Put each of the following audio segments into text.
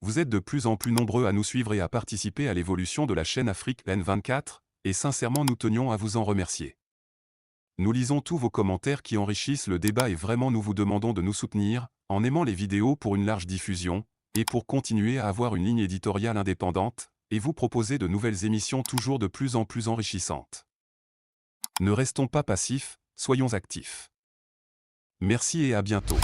Vous êtes de plus en plus nombreux à nous suivre et à participer à l'évolution de la chaîne Afrique N24, et sincèrement nous tenions à vous en remercier. Nous lisons tous vos commentaires qui enrichissent le débat et vraiment nous vous demandons de nous soutenir, en aimant les vidéos pour une large diffusion, et pour continuer à avoir une ligne éditoriale indépendante, et vous proposer de nouvelles émissions toujours de plus en plus enrichissantes. Ne restons pas passifs, soyons actifs. Merci et à bientôt.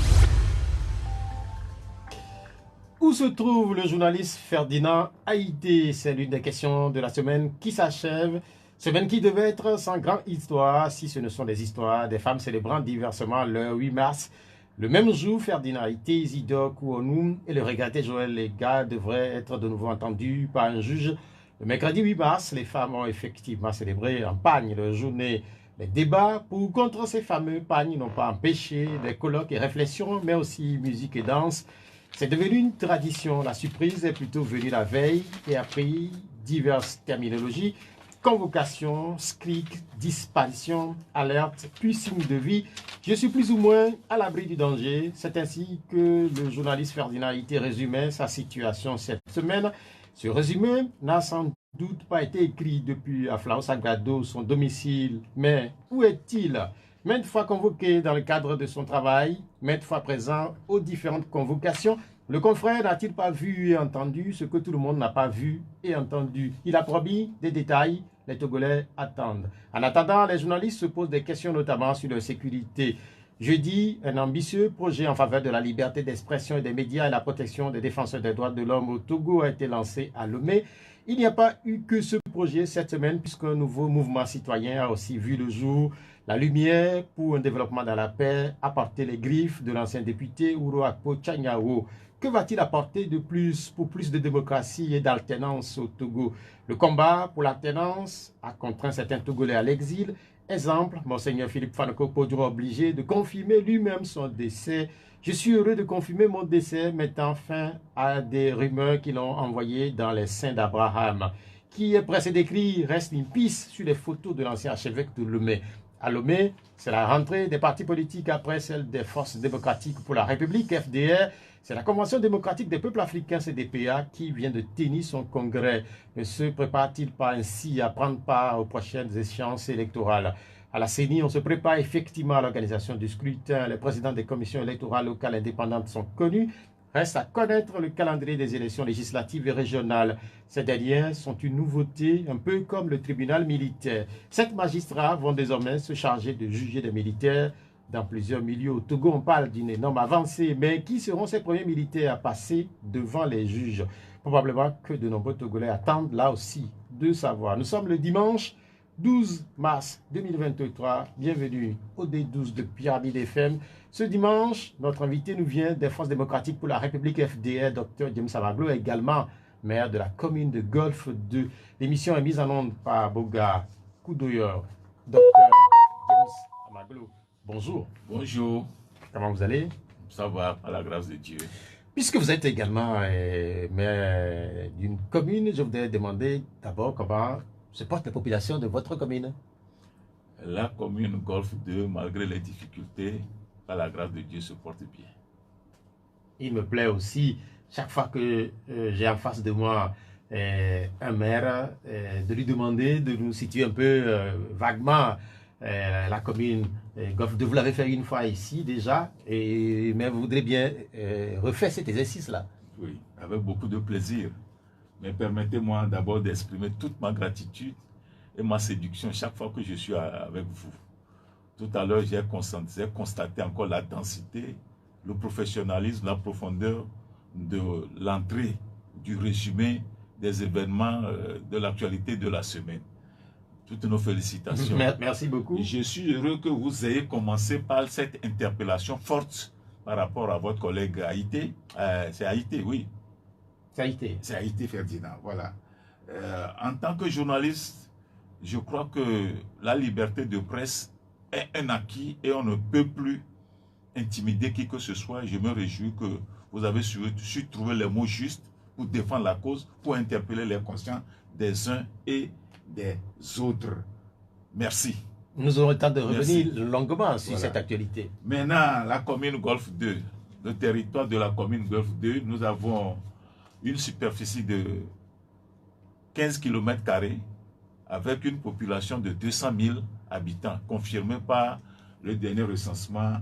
Où se trouve le journaliste Ferdinand Haïté? C'est l'une des questions de la semaine qui s'achève. Semaine qui devait être sans grande histoire, si ce ne sont des histoires des femmes célébrant diversement le 8 mars. Le même jour, Ferdinand Haïté, Isidore Kouonou et le regretté Joël Lega devraient être de nouveau entendus par un juge. Le mercredi 8 mars, les femmes ont effectivement célébré en Pagne leur journée. Les débats pour ou contre ces fameux pagnes n'ont pas empêché des colloques et réflexions, mais aussi musique et danse. C'est devenu une tradition. La surprise est plutôt venue la veille et a pris diverses terminologies. Convocation, SCRIC, disparition, alerte, puis signe de vie. Je suis plus ou moins à l'abri du danger. C'est ainsi que le journaliste Ferdinand Haïté résumait sa situation cette semaine. Ce résumé n'a sans doute pas été écrit depuis Aflao Sagrado, son domicile. Mais où est-il? Maintes fois convoqué dans le cadre de son travail, maintes fois présent aux différentes convocations, le confrère n'a-t-il pas vu et entendu ce que tout le monde n'a pas vu et entendu? Il a promis des détails, les Togolais attendent. En attendant, les journalistes se posent des questions notamment sur leur sécurité. Jeudi, un ambitieux projet en faveur de la liberté d'expression et des médias et la protection des défenseurs des droits de l'homme au Togo a été lancé à Lomé. Il n'y a pas eu que ce projet cette semaine puisqu'un nouveau mouvement citoyen a aussi vu le jour. La lumière pour un développement dans la paix a porté les griffes de l'ancien député Ouro Akpo Tchanyao. Que va-t-il apporter de plus pour plus de démocratie et d'alternance au Togo? Le combat pour l'alternance a contraint certains Togolais à l'exil. Exemple, Monseigneur Philippe Fanoko Poduro obligé de confirmer lui-même son décès. Je suis heureux de confirmer mon décès, mettant fin à des rumeurs qui l'ont envoyé dans les seins d'Abraham. Qui est pressé d'écrire reste in peace sur les photos de l'ancien archevêque de Lomé. À Lomé, c'est la rentrée des partis politiques après celle des Forces démocratiques pour la République, FDR. C'est la Convention démocratique des peuples africains, CDPA, qui vient de tenir son congrès. Ne se prépare-t-il pas ainsi à prendre part aux prochaines échéances électorales? À la CENI, on se prépare effectivement à l'organisation du scrutin. Les présidents des commissions électorales locales indépendantes sont connus. Reste à connaître le calendrier des élections législatives et régionales. Ces dernières sont une nouveauté, un peu comme le tribunal militaire. 7 magistrats vont désormais se charger de juger des militaires. Dans plusieurs milieux au Togo, on parle d'une énorme avancée, mais qui seront ces premiers militaires à passer devant les juges? Probablement que de nombreux Togolais attendent là aussi de savoir. Nous sommes le dimanche 12 mars 2023. Bienvenue au D12 de Pyramide FM. Ce dimanche, notre invité nous vient des Forces démocratiques pour la République FDR, Dr James Amaglo, également maire de la commune de Golfe 2. L'émission est mise en onde par Boga Koudoyor. Dr James Amaglo, bonjour. Bonjour. Comment vous allez? Ça va, par la grâce de Dieu. Puisque vous êtes également maire d'une commune, je voudrais demander d'abord comment se portent les populations de votre commune. La commune Golfe 2, malgré les difficultés, par la grâce de Dieu, se porte bien. Il me plaît aussi, chaque fois que j'ai en face de moi un maire, de lui demander de nous situer un peu vaguement la commune Golfe 2. Vous l'avez fait une fois ici déjà, mais vous voudrez bien refaire cet exercice-là. Oui, avec beaucoup de plaisir. Mais permettez-moi d'abord d'exprimer toute ma gratitude et ma séduction chaque fois que je suis avec vous. Tout à l'heure, j'ai constaté encore la densité, le professionnalisme, la profondeur de l'entrée, du résumé des événements de l'actualité de la semaine. Toutes nos félicitations. Merci beaucoup. Je suis heureux que vous ayez commencé par cette interpellation forte par rapport à votre collègue Haïté. C'est Haïté, oui. C'est Haïté. C'est Haïté Ferdinand, voilà. En tant que journaliste, je crois que la liberté de presse est un acquis et on ne peut plus intimider qui que ce soit. Je me réjouis que vous avez su trouver les mots justes pour défendre la cause, pour interpeller les consciences des uns et des autres. Merci. Nous aurons le temps de revenir longuement sur cette actualité. Maintenant, la commune Golfe 2, le territoire de la commune Golfe 2, nous avons une superficie de 15 km² avec une population de 200 000 habitants, confirmée par le dernier recensement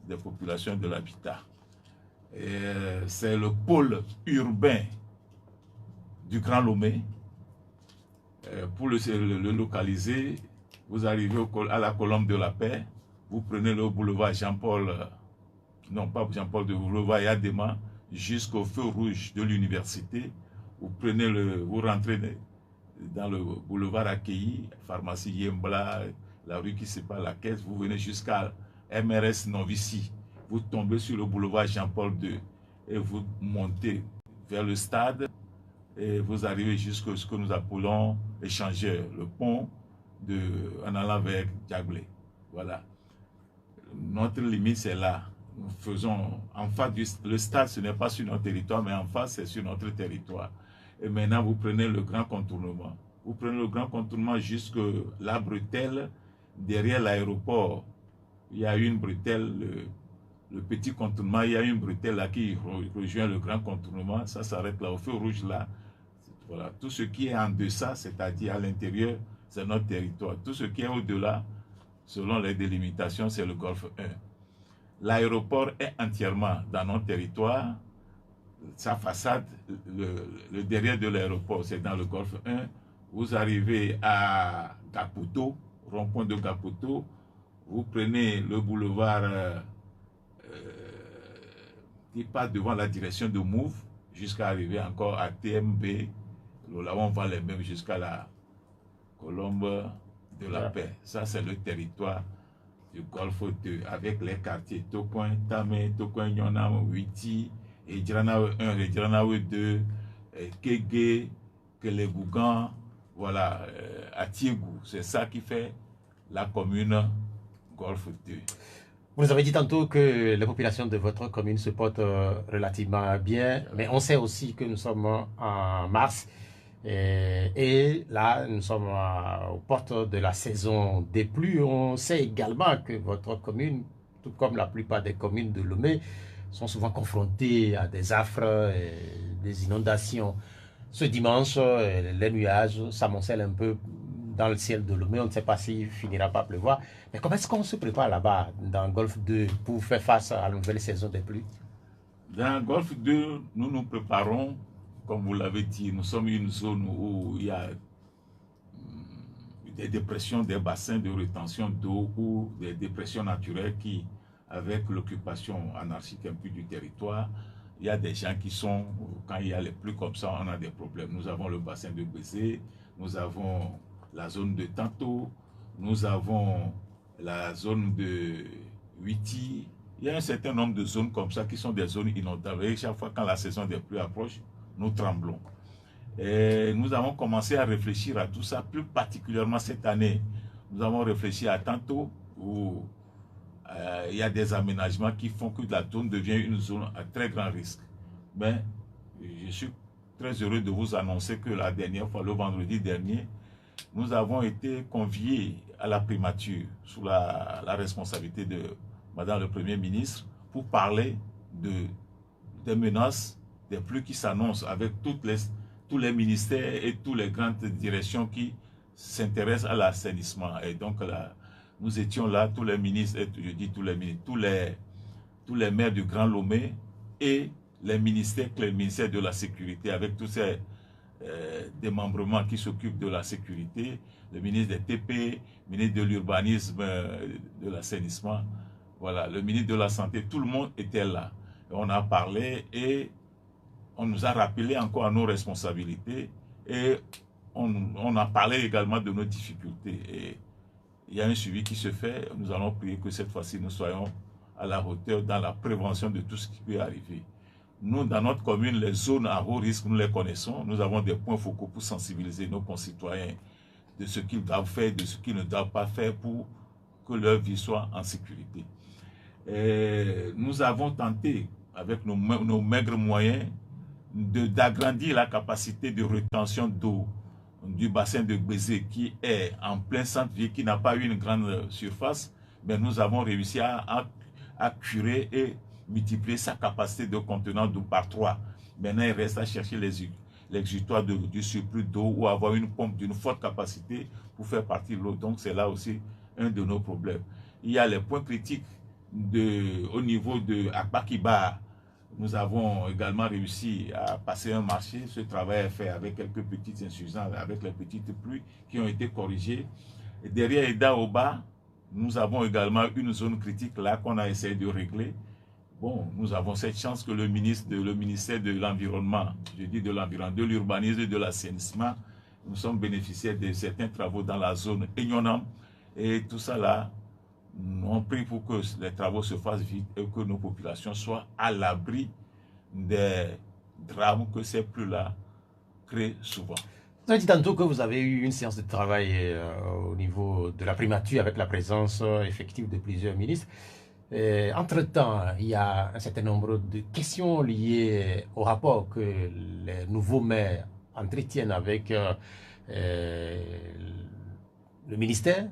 des populations de l'habitat. C'est le pôle urbain du Grand Lomé. Pour le localiser, vous arrivez à la Colombe de la Paix, vous prenez le boulevard Jean-Paul, non pas Jean-Paul, de boulevard Yadema, jusqu'au feu rouge de l'université. Vous rentrez dans le boulevard Akei, pharmacie Yembla, la rue qui sépare la caisse, vous venez jusqu'à MRS Novici. Vous tombez sur le boulevard Jean-Paul II et vous montez vers le stade et vous arrivez jusqu'à ce que nous appelons échangeur, le pont en allant vers Diaglé. Voilà. Notre limite, c'est là. Nous faisons en face le stade, ce n'est pas sur notre territoire, mais en face, c'est sur notre territoire. Et maintenant, vous prenez le grand contournement. Vous prenez le grand contournement jusqu'à la bretelle, derrière l'aéroport. Il y a une bretelle, le petit contournement, il y a une bretelle là qui rejoint le grand contournement. Ça s'arrête là, au feu rouge là. Voilà. Tout ce qui est en deçà, c'est-à-dire à l'intérieur, c'est notre territoire. Tout ce qui est au-delà, selon les délimitations, c'est le Golfe 1. L'aéroport est entièrement dans notre territoire. Sa façade, le derrière de l'aéroport, c'est dans le Golfe 1. Vous arrivez à Gaputo, rond-point de Gaputo. Vous prenez le boulevard qui part devant la direction de Mouve jusqu'à arriver encore à TMB. Là, on va les mêmes jusqu'à la Colombe de la Paix. Ça, c'est le territoire du Golfe 2 avec les quartiers Tokoin, Tamé, Tokoin, Nyonam, Witi, Edjiranawe 1, Edjiranawe 2, Kégué, Kelebougan, voilà, Atiégou. C'est ça qui fait la commune Golfe 2. Vous nous avez dit tantôt que les populations de votre commune se portent relativement bien, mais on sait aussi que nous sommes en mars et là, nous sommes aux portes de la saison des pluies. On sait également que votre commune, tout comme la plupart des communes de Lomé, sont souvent confrontées à des affres et des inondations. Ce dimanche, les nuages s'amoncellent un peu dans le ciel de Lomé. On ne sait pas s'il finira par pleuvoir. Mais comment est-ce qu'on se prépare là-bas, dans le Golfe 2, pour faire face à la nouvelle saison des pluies? Dans le Golfe 2, nous nous préparons, comme vous l'avez dit, nous sommes une zone où il y a des dépressions, des bassins de rétention d'eau ou des dépressions naturelles qui, avec l'occupation anarchique un peu du territoire, il y a des gens qui sont, quand il y a les pluies comme ça, on a des problèmes. Nous avons le bassin de Bézé, nous avons la zone de Tanto, nous avons la zone de Witi. Il y a un certain nombre de zones comme ça qui sont des zones inondables. Et chaque fois quand la saison des pluies approche, nous tremblons. Et nous avons commencé à réfléchir à tout ça, plus particulièrement cette année. Nous avons réfléchi à Tanto, où il y a des aménagements qui font que la zone devient une zone à très grand risque. Mais je suis très heureux de vous annoncer que la dernière fois, le vendredi dernier, nous avons été conviés à la primature sous la responsabilité de Madame le Premier ministre pour parler des menaces, des pluies qui s'annoncent avec tous les ministères et toutes les grandes directions qui s'intéressent à l'assainissement. Et donc là, nous étions là, tous les ministres, et je dis tous les ministres, tous les maires du Grand Lomé et les ministères de la sécurité avec tous ces démembrements qui s'occupent de la sécurité, le ministre des TP, le ministre de l'urbanisme, de l'assainissement, voilà, le ministre de la santé, tout le monde était là. Et on a parlé et on nous a rappelé encore à nos responsabilités et on a parlé également de nos difficultés. Et il y a un suivi qui se fait. Nous allons prier que cette fois-ci, nous soyons à la hauteur dans la prévention de tout ce qui peut arriver. Nous, dans notre commune, les zones à haut risque, nous les connaissons. Nous avons des points focaux pour sensibiliser nos concitoyens de ce qu'ils doivent faire, de ce qu'ils ne doivent pas faire pour que leur vie soit en sécurité. Et nous avons tenté, avec nos maigres moyens, d'agrandir la capacité de rétention d'eau du bassin de Bézé qui est en plein centre-ville, qui n'a pas une grande surface, mais nous avons réussi à curer et multiplier sa capacité de contenant d'eau par 3. Maintenant, il reste à chercher l'exutoire du surplus d'eau ou avoir une pompe d'une forte capacité pour faire partir l'eau. Donc, c'est là aussi un de nos problèmes. Il y a les points critiques au niveau de Akpakiba. Nous avons également réussi à passer un marché. Ce travail est fait avec quelques petites insuffisances, avec les petites pluies qui ont été corrigées. Et derrière Edaoba, nous avons également une zone critique là qu'on a essayé de régler. Bon, nous avons cette chance que le ministère de l'Environnement, je dis de l'Environnement, de l'Urbanisme et de l'Assainissement, nous sommes bénéficiaires de certains travaux dans la zone Egnonam. Et tout ça là, on prie pour que les travaux se fassent vite et que nos populations soient à l'abri des drames que ces pluies-là créent souvent. Vous avez dit tantôt que vous avez eu une séance de travail au niveau de la primature avec la présence effective de plusieurs ministres. Entre-temps, il y a un certain nombre de questions liées au rapport que les nouveaux maires entretiennent avec le ministère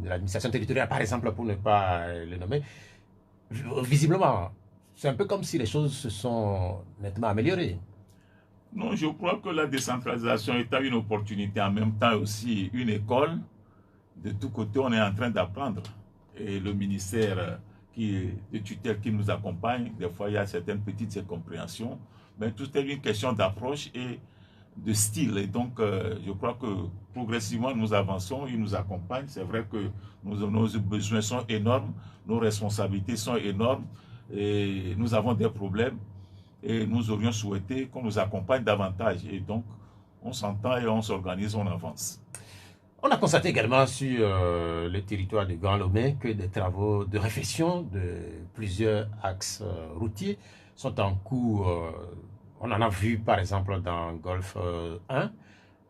de l'administration territoriale, par exemple, pour ne pas le nommer. Visiblement, c'est un peu comme si les choses se sont nettement améliorées. Non, je crois que la décentralisation est une opportunité, en même temps aussi une école. De tous côtés, on est en train d'apprendre. Et le ministère de tutelle qui nous accompagne, des fois, il y a certaines petites incompréhensions. Mais tout est une question d'approche et de style. Et donc, je crois que progressivement, nous avançons, ils nous accompagnent. C'est vrai que nos besoins sont énormes, nos responsabilités sont énormes et nous avons des problèmes. Et nous aurions souhaité qu'on nous accompagne davantage. Et donc, on s'entend et on s'organise, on avance. On a constaté également sur le territoire de Grand Lomé que des travaux de réfection de plusieurs axes routiers sont en cours. On en a vu par exemple dans Golfe 1,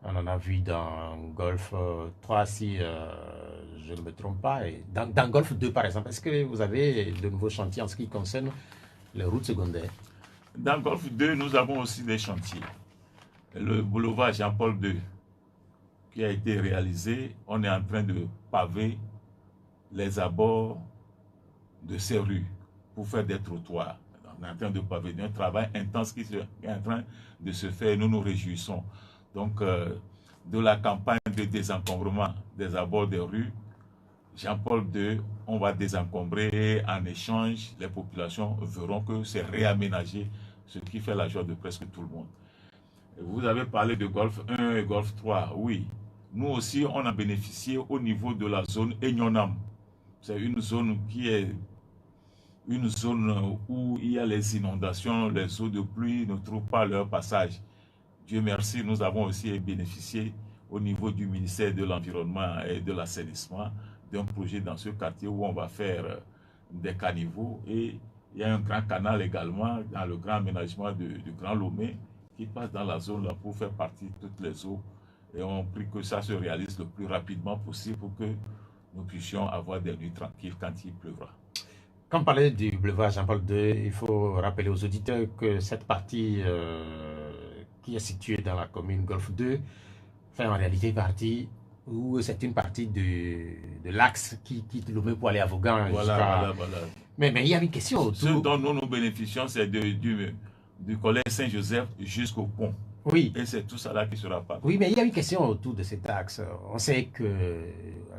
on en a vu dans Golfe 3 si je ne me trompe pas, et dans Golfe 2 par exemple. Est-ce que vous avez de nouveaux chantiers en ce qui concerne les routes secondaires? Dans Golfe 2, nous avons aussi des chantiers. Le boulevard Jean-Paul II qui a été réalisé, on est en train de paver les abords de ces rues pour faire des trottoirs. On est en train de paver un travail intense qui est en train de se faire. Nous nous réjouissons. Donc, de la campagne de désencombrement des abords des rues, Jean-Paul II, on va désencombrer et en échange, les populations verront que c'est réaménagé, ce qui fait la joie de presque tout le monde. Vous avez parlé de Golfe 1 et Golfe 3, oui. Nous aussi, on a bénéficié au niveau de la zone Egnonam. C'est une zone qui est une zone où il y a les inondations, les eaux de pluie ne trouvent pas leur passage. Dieu merci, nous avons aussi bénéficié au niveau du ministère de l'Environnement et de l'Assainissement d'un projet dans ce quartier où on va faire des caniveaux et il y a un grand canal également dans le grand aménagement du Grand Lomé qui passe dans la zone là pour faire partie de toutes les eaux et on prie que ça se réalise le plus rapidement possible pour que nous puissions avoir des nuits tranquilles quand il pleuvra. Quand on parlait du boulevard Jean-Paul II, il faut rappeler aux auditeurs que cette partie qui est située dans la commune Golfe 2 fait en réalité partie, ou c'est une partie de l'axe qui quitte Lomé pour aller à Vaughan. Voilà. Mais il y a une question autour. Ce dont nous bénéficions, c'est du collège Saint-Joseph jusqu'au pont. Oui. Et c'est tout ça là qui sera pas. Oui, mais il y a une question autour de cet axe. On sait que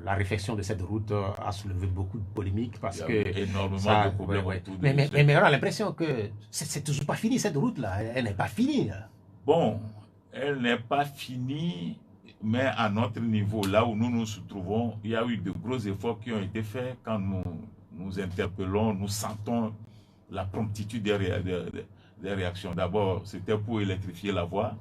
la réflexion de cette route a soulevé beaucoup de polémiques parce que... Il y a énormément de problèmes autour de mais on a l'impression que c'est toujours pas fini cette route-là. Elle n'est pas finie. Bon, elle n'est pas finie, mais à notre niveau, là où nous nous trouvons, il y a eu de gros efforts qui ont été faits. Quand nous interpellons, nous sentons la promptitude des réactions. D'abord, c'était pour électrifier la voie.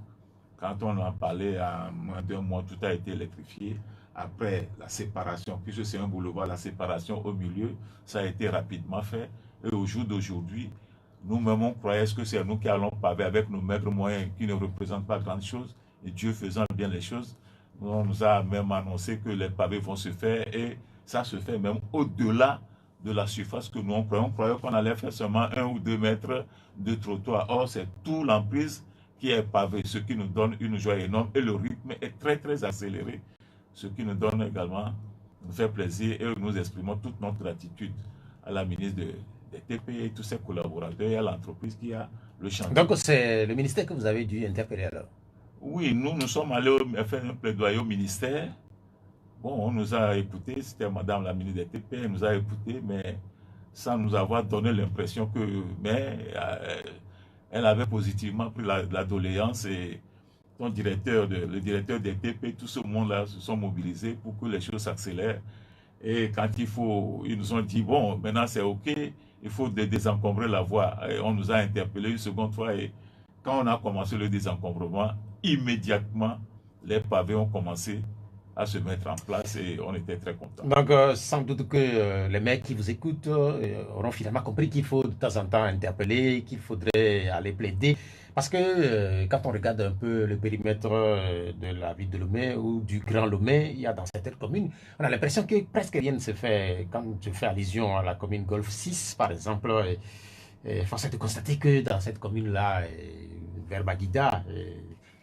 Quand on en parlait, à moins d'un mois, tout a été électrifié. Après, la séparation, puisque c'est un boulevard, la séparation au milieu, ça a été rapidement fait. Et au jour d'aujourd'hui, nous-mêmes, on croyait que c'est nous qui allons paver avec nos maigres moyens qui ne représentent pas grand chose. Et Dieu faisant bien les choses, on nous a même annoncé que les pavés vont se faire et ça se fait même au-delà de la surface que nous on croyait. On croyait qu'on allait faire seulement 1 ou 2 mètres de trottoir. Or, c'est tout l'emprise qui est pavée, ce qui nous donne une joie énorme et le rythme est très très accéléré, ce qui nous donne également, nous fait plaisir et nous exprimons toute notre gratitude à la ministre des TP et tous ses collaborateurs et à l'entreprise qui a le chantier. Donc, c'est le ministère que vous avez dû interpeller alors? Oui, nous sommes allés faire un plaidoyer au ministère. Bon, on nous a écoutés, c'était Madame la ministre des TP, elle nous a écoutés, mais sans nous avoir donné l'impression que... Mais elle avait positivement pris la doléance et le directeur des TP, tout ce monde-là se sont mobilisés pour que les choses s'accélèrent. Et quand ils nous ont dit, bon, maintenant c'est OK, il faut désencombrer la voie. Et on nous a interpellés une seconde fois et quand on a commencé le désencombrement, immédiatement, les pavés ont commencé à se mettre en place et on était très contents. Donc, sans doute que les mecs qui vous écoutent auront finalement compris qu'il faut de temps en temps interpeller, qu'il faudrait aller plaider. Parce que quand on regarde un peu le périmètre de la ville de Lomé ou du Grand Lomé, il y a dans certaines communes, on a l'impression que presque rien ne se fait. Quand je fais allusion à la commune Golfe 6, par exemple, force est de constater que dans cette commune-là, vers Baguida,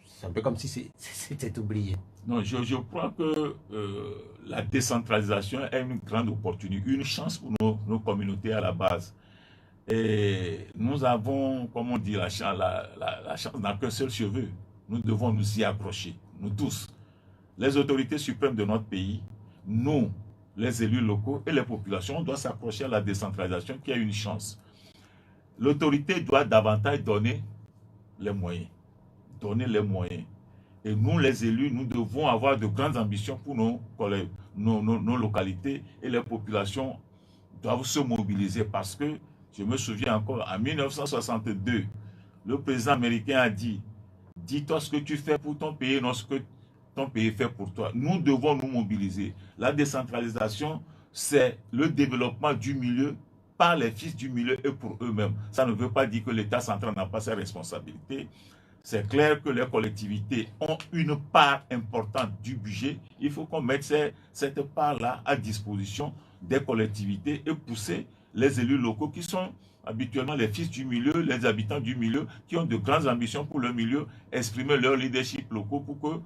c'est un peu comme si c'était oublié. Non, je crois que la décentralisation est une grande opportunité, une chance pour nos communautés à la base. Et nous avons, comme on dit, la chance n'a qu'un seul cheveu. Nous devons nous y accrocher, nous tous. Les autorités suprêmes de notre pays, nous, les élus locaux et les populations, on doit s'accrocher à la décentralisation qui a une chance. L'autorité doit davantage donner les moyens. Donner les moyens. Et nous, les élus, nous devons avoir de grandes ambitions pour nos localités et les populations doivent se mobiliser parce que, je me souviens encore, en 1962, le président américain a dit « Dis-toi ce que tu fais pour ton pays, non ce que ton pays fait pour toi. » Nous devons nous mobiliser. La décentralisation, c'est le développement du milieu par les fils du milieu et pour eux-mêmes. Ça ne veut pas dire que l'État central n'a pas ses responsabilités. C'est clair que les collectivités ont une part importante du budget. Il faut qu'on mette cette part-là à disposition des collectivités et pousser les élus locaux qui sont habituellement les fils du milieu, les habitants du milieu, qui ont de grandes ambitions pour le milieu, exprimer leur leadership locaux pour que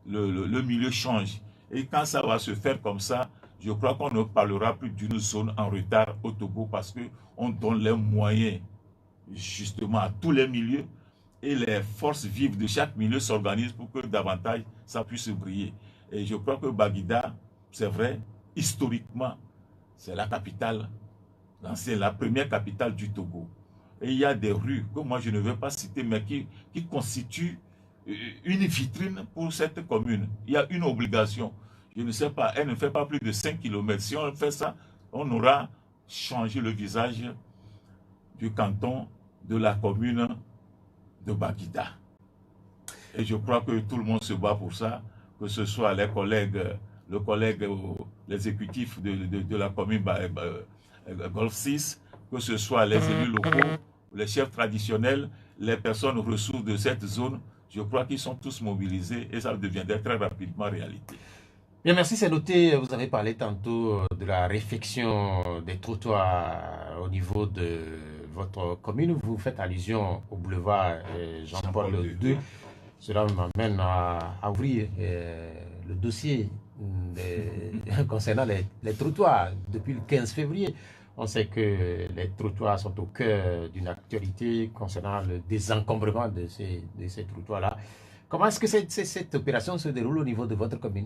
le milieu change. Et quand ça va se faire comme ça, je crois qu'on ne parlera plus d'une zone en retard au Togo parce qu'on donne les moyens justement à tous les milieux et les forces vives de chaque milieu s'organisent pour que davantage ça puisse briller. Et je crois que Baguida, c'est vrai, historiquement, c'est la capitale, c'est la première capitale du Togo. Et il y a des rues que moi je ne vais pas citer, mais qui constituent une vitrine pour cette commune. Il y a une obligation. Je ne sais pas, elle ne fait pas plus de 5 km. Si on fait ça, on aura changé le visage du canton, de la commune de Baguida. Et je crois que tout le monde se bat pour ça, que ce soit les collègues, l'exécutif de la commune Golfe 6, que ce soit les élus locaux, les chefs traditionnels, les personnes ressources de cette zone. Je crois qu'ils sont tous mobilisés et ça deviendrait très rapidement réalité. Bien, merci, c'est noté. Vous avez parlé tantôt de la réfection des trottoirs au niveau de votre commune. Vous faites allusion au boulevard Jean-Paul II. Cela m'amène à ouvrir le dossier concernant les trottoirs. Depuis le 15 février, on sait que les trottoirs sont au cœur d'une actualité concernant le désencombrement de ces trottoirs-là. Comment est-ce que cette opération se déroule au niveau de votre commune?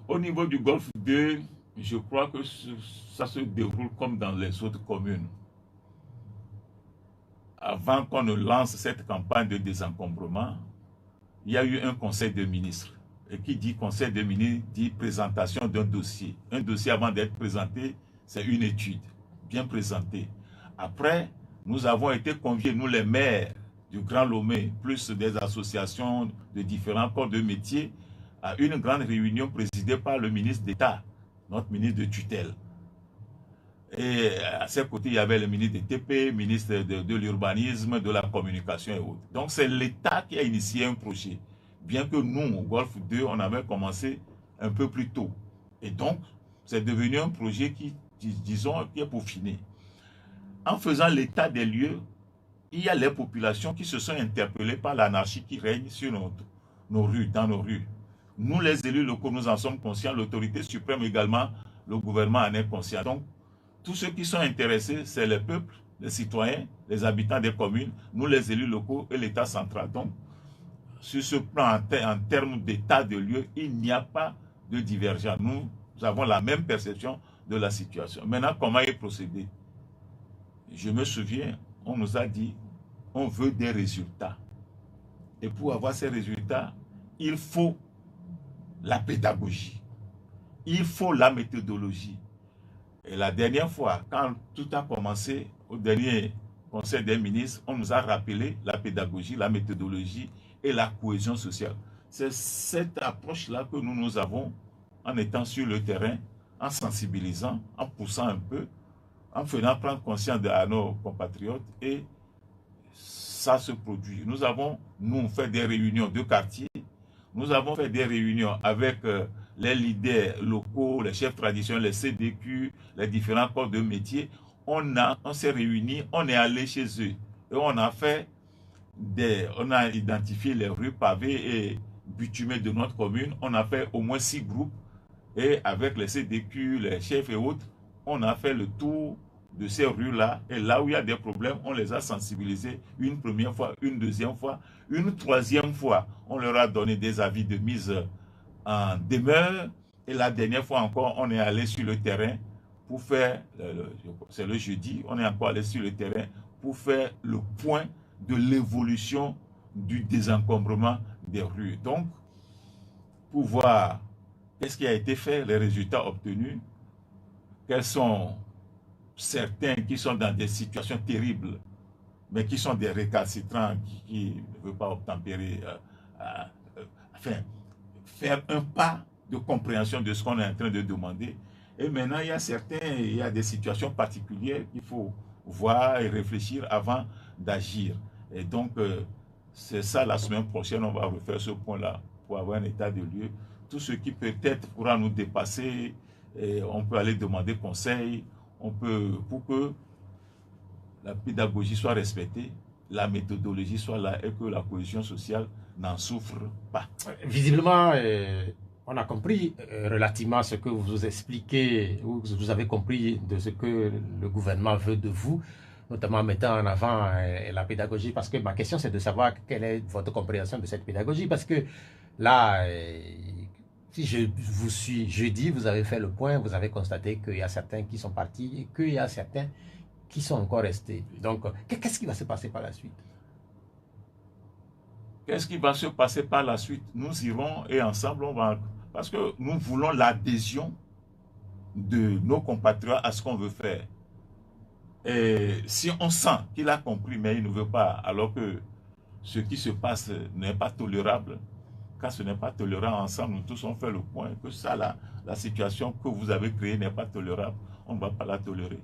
Au niveau du Golfe 2, je crois que ça se déroule comme dans les autres communes. Avant qu'on ne lance cette campagne de désencombrement, il y a eu un conseil de ministres. Et qui dit conseil de ministres dit présentation d'un dossier. Un dossier avant d'être présenté, c'est une étude bien présentée. Après, nous avons été conviés, nous les maires du Grand Lomé, plus des associations de différents corps de métiers, à une grande réunion présidée par le ministre d'État, notre ministre de tutelle. Et à ses côtés, il y avait le ministre des TP, ministre de l'urbanisme, de la communication et autres. Donc c'est l'État qui a initié un projet. Bien que nous, au Golfe 2, on avait commencé un peu plus tôt. Et donc, c'est devenu un projet qui, disons, qui est peaufiné. En faisant l'état des lieux, il y a les populations qui se sont interpellées par l'anarchie qui règne sur nos rues, dans nos rues. Nous, les élus locaux, nous en sommes conscients, l'autorité suprême également, le gouvernement en est conscient. Donc, tous ceux qui sont intéressés, c'est les peuples les citoyens, les habitants des communes, nous les élus locaux et l'État central. Donc, sur ce plan, en termes d'état de lieu, il n'y a pas de divergence. Nous avons la même perception de la situation. Maintenant, comment y procéder? Je me souviens, on nous a dit, on veut des résultats. Et pour avoir ces résultats, il faut la pédagogie. Il faut la méthodologie. Et la dernière fois, quand tout a commencé, au dernier Conseil des ministres, on nous a rappelé la pédagogie, la méthodologie et la cohésion sociale. C'est cette approche-là que nous avons en étant sur le terrain, en sensibilisant, en poussant un peu, en faisant prendre conscience à nos compatriotes, et ça se produit. Nous avons, fait des réunions de quartier, nous avons fait des réunions avec les leaders locaux, les chefs traditionnels, les CDQ, les différents corps de métier. On s'est réunis, on est allé chez eux et on a identifié les rues pavées et bitumées de notre commune. On a fait au moins 6 groupes et avec les CDQ, les chefs et autres, on a fait le tour de ces rues-là, et là où il y a des problèmes, on les a sensibilisés une première fois, une deuxième fois, une troisième fois, on leur a donné des avis de mise en demeure, et la dernière fois encore, on est allé sur le terrain pour faire, c'est le jeudi, on est encore allé sur le terrain pour faire le point de l'évolution du désencombrement des rues. Donc, pour voir qu'est-ce qui a été fait, les résultats obtenus, quels sont certains qui sont dans des situations terribles, mais qui sont des récalcitrants, qui ne veulent pas obtempérer, enfin, faire un pas de compréhension de ce qu'on est en train de demander. Et maintenant, il y a des situations particulières qu'il faut voir et réfléchir avant d'agir. Et donc, c'est ça, la semaine prochaine, on va refaire ce point-là pour avoir un état de lieu. Tout ce qui peut-être pourra nous dépasser, et on peut aller demander conseil, pour que la pédagogie soit respectée, la méthodologie soit là et que la cohésion sociale n'en souffre pas. Visiblement, on a compris relativement à ce que vous expliquez, ou vous avez compris de ce que le gouvernement veut de vous, notamment en mettant en avant la pédagogie, parce que ma question c'est de savoir quelle est votre compréhension de cette pédagogie, parce que là, si je vous suis jeudi, vous avez fait le point, vous avez constaté qu'il y a certains qui sont partis et qu'il y a certains qui sont encore restés. Donc, qu'est-ce qui va se passer par la suite? Qu'est-ce qui va se passer par la suite? Nous irons et ensemble, parce que nous voulons l'adhésion de nos compatriotes à ce qu'on veut faire. Et si on sent qu'il a compris, mais il ne veut pas, alors que ce qui se passe n'est pas tolérable, quand ce n'est pas tolérable, ensemble, nous tous on fait le point, que ça, la situation que vous avez créée n'est pas tolérable, on ne va pas la tolérer.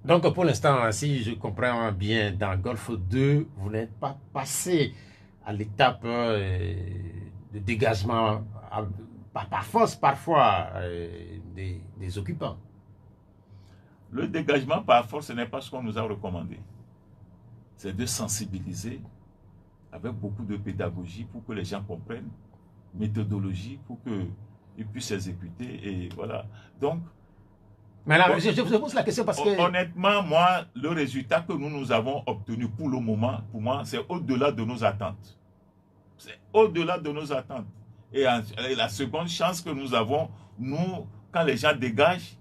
Donc, pour l'instant, si je comprends bien, dans Golfe 2, vous n'êtes pas passé à l'étape de dégagement par force, parfois, des occupants. Le dégagement par force, ce n'est pas ce qu'on nous a recommandé. C'est de sensibiliser avec beaucoup de pédagogie pour que les gens comprennent, méthodologie pour qu'ils puissent exécuter, et voilà. Donc, mais là, je vous pose la question parce que... Honnêtement, moi, le résultat que nous avons obtenu pour le moment, pour moi, c'est au-delà de nos attentes. C'est au-delà de nos attentes. Et la seconde chance que nous avons, nous, quand les gens dégagent,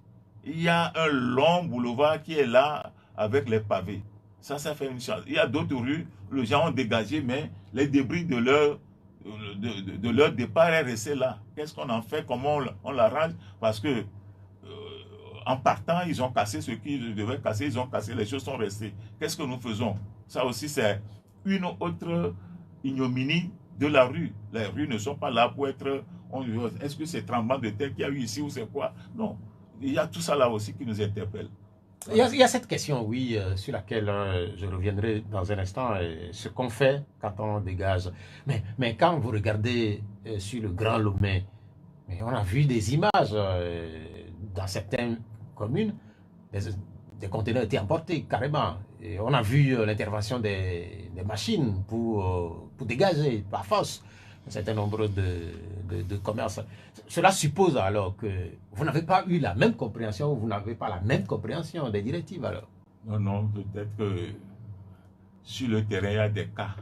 il y a un long boulevard qui est là avec les pavés. Ça fait une chance. Il y a d'autres rues, les gens ont dégagé, mais les débris de leur départ est resté là. Qu'est-ce qu'on en fait? Comment on l'arrange? Parce que en partant, ils ont cassé ce qu'ils devaient casser, ils ont cassé, les choses sont restées. Qu'est-ce que nous faisons? Ça aussi, c'est une autre ignominie de la rue. Les rues ne sont pas là pour être... Est-ce que c'est tremblement de terre qu'il y a eu ici ou c'est quoi? Non. Il y a tout ça là aussi qui nous interpelle. Voilà. Il y a cette question, oui, sur laquelle je reviendrai dans un instant, ce qu'on fait quand on dégage. Mais quand vous regardez sur le Grand Lomé, on a vu des images dans certaines communes, des conteneurs étaient emportés carrément. Et on a vu l'intervention des machines pour dégager par force un certain nombre de commerces. Cela suppose alors que vous n'avez pas eu la même compréhension, ou vous n'avez pas la même compréhension des directives alors. Non, non, peut-être que sur le terrain, il y a des cas.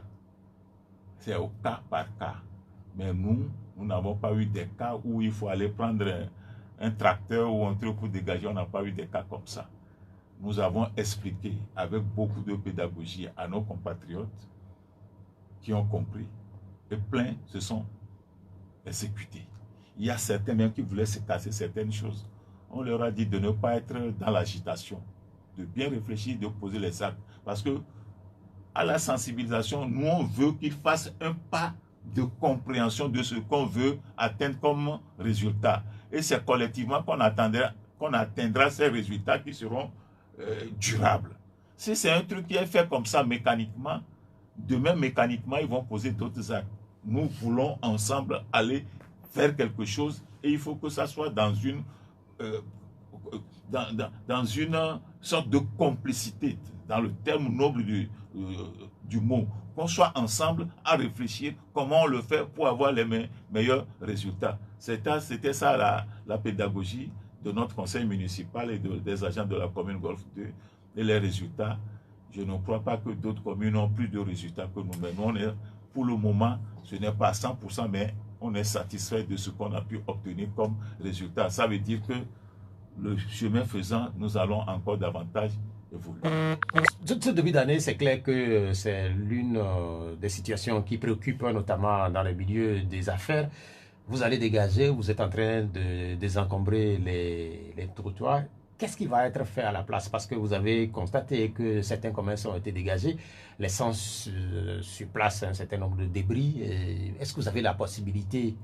C'est au cas par cas. Mais nous n'avons pas eu des cas où il faut aller prendre un tracteur ou un truc pour dégager. On n'a pas eu des cas comme ça. Nous avons expliqué avec beaucoup de pédagogie à nos compatriotes qui ont compris. Et plein se sont exécutés. Il y a certains même qui voulaient se casser certaines choses. On leur a dit de ne pas être dans l'agitation, de bien réfléchir, de poser les actes. Parce que à la sensibilisation, nous on veut qu'ils fassent un pas de compréhension de ce qu'on veut atteindre comme résultat. Et c'est collectivement qu'on atteindra ces résultats qui seront durables. Si c'est un truc qui est fait comme ça mécaniquement, demain mécaniquement ils vont poser d'autres actes. Nous voulons ensemble aller faire quelque chose et il faut que ça soit dans une sorte de complicité, dans le terme noble du mot, qu'on soit ensemble à réfléchir comment on le fait pour avoir les meilleurs résultats. C'était ça la pédagogie de notre conseil municipal et des agents de la commune Golfe 2. Et les résultats, je ne crois pas que d'autres communes ont plus de résultats que nous. Mais nous, pour le moment, ce n'est pas 100%, mais on est satisfait de ce qu'on a pu obtenir comme résultat. Ça veut dire que le chemin faisant, nous allons encore davantage évoluer. Ce début d'année, c'est clair que c'est l'une des situations qui préoccupent notamment dans le milieu des affaires. Vous allez dégager, vous êtes en train de désencombrer les trottoirs. Qu'est-ce qui va être fait à la place? Parce que vous avez constaté que certains commerces ont été dégagés, laissant sur place un certain nombre de débris. Est-ce que vous avez la possibilité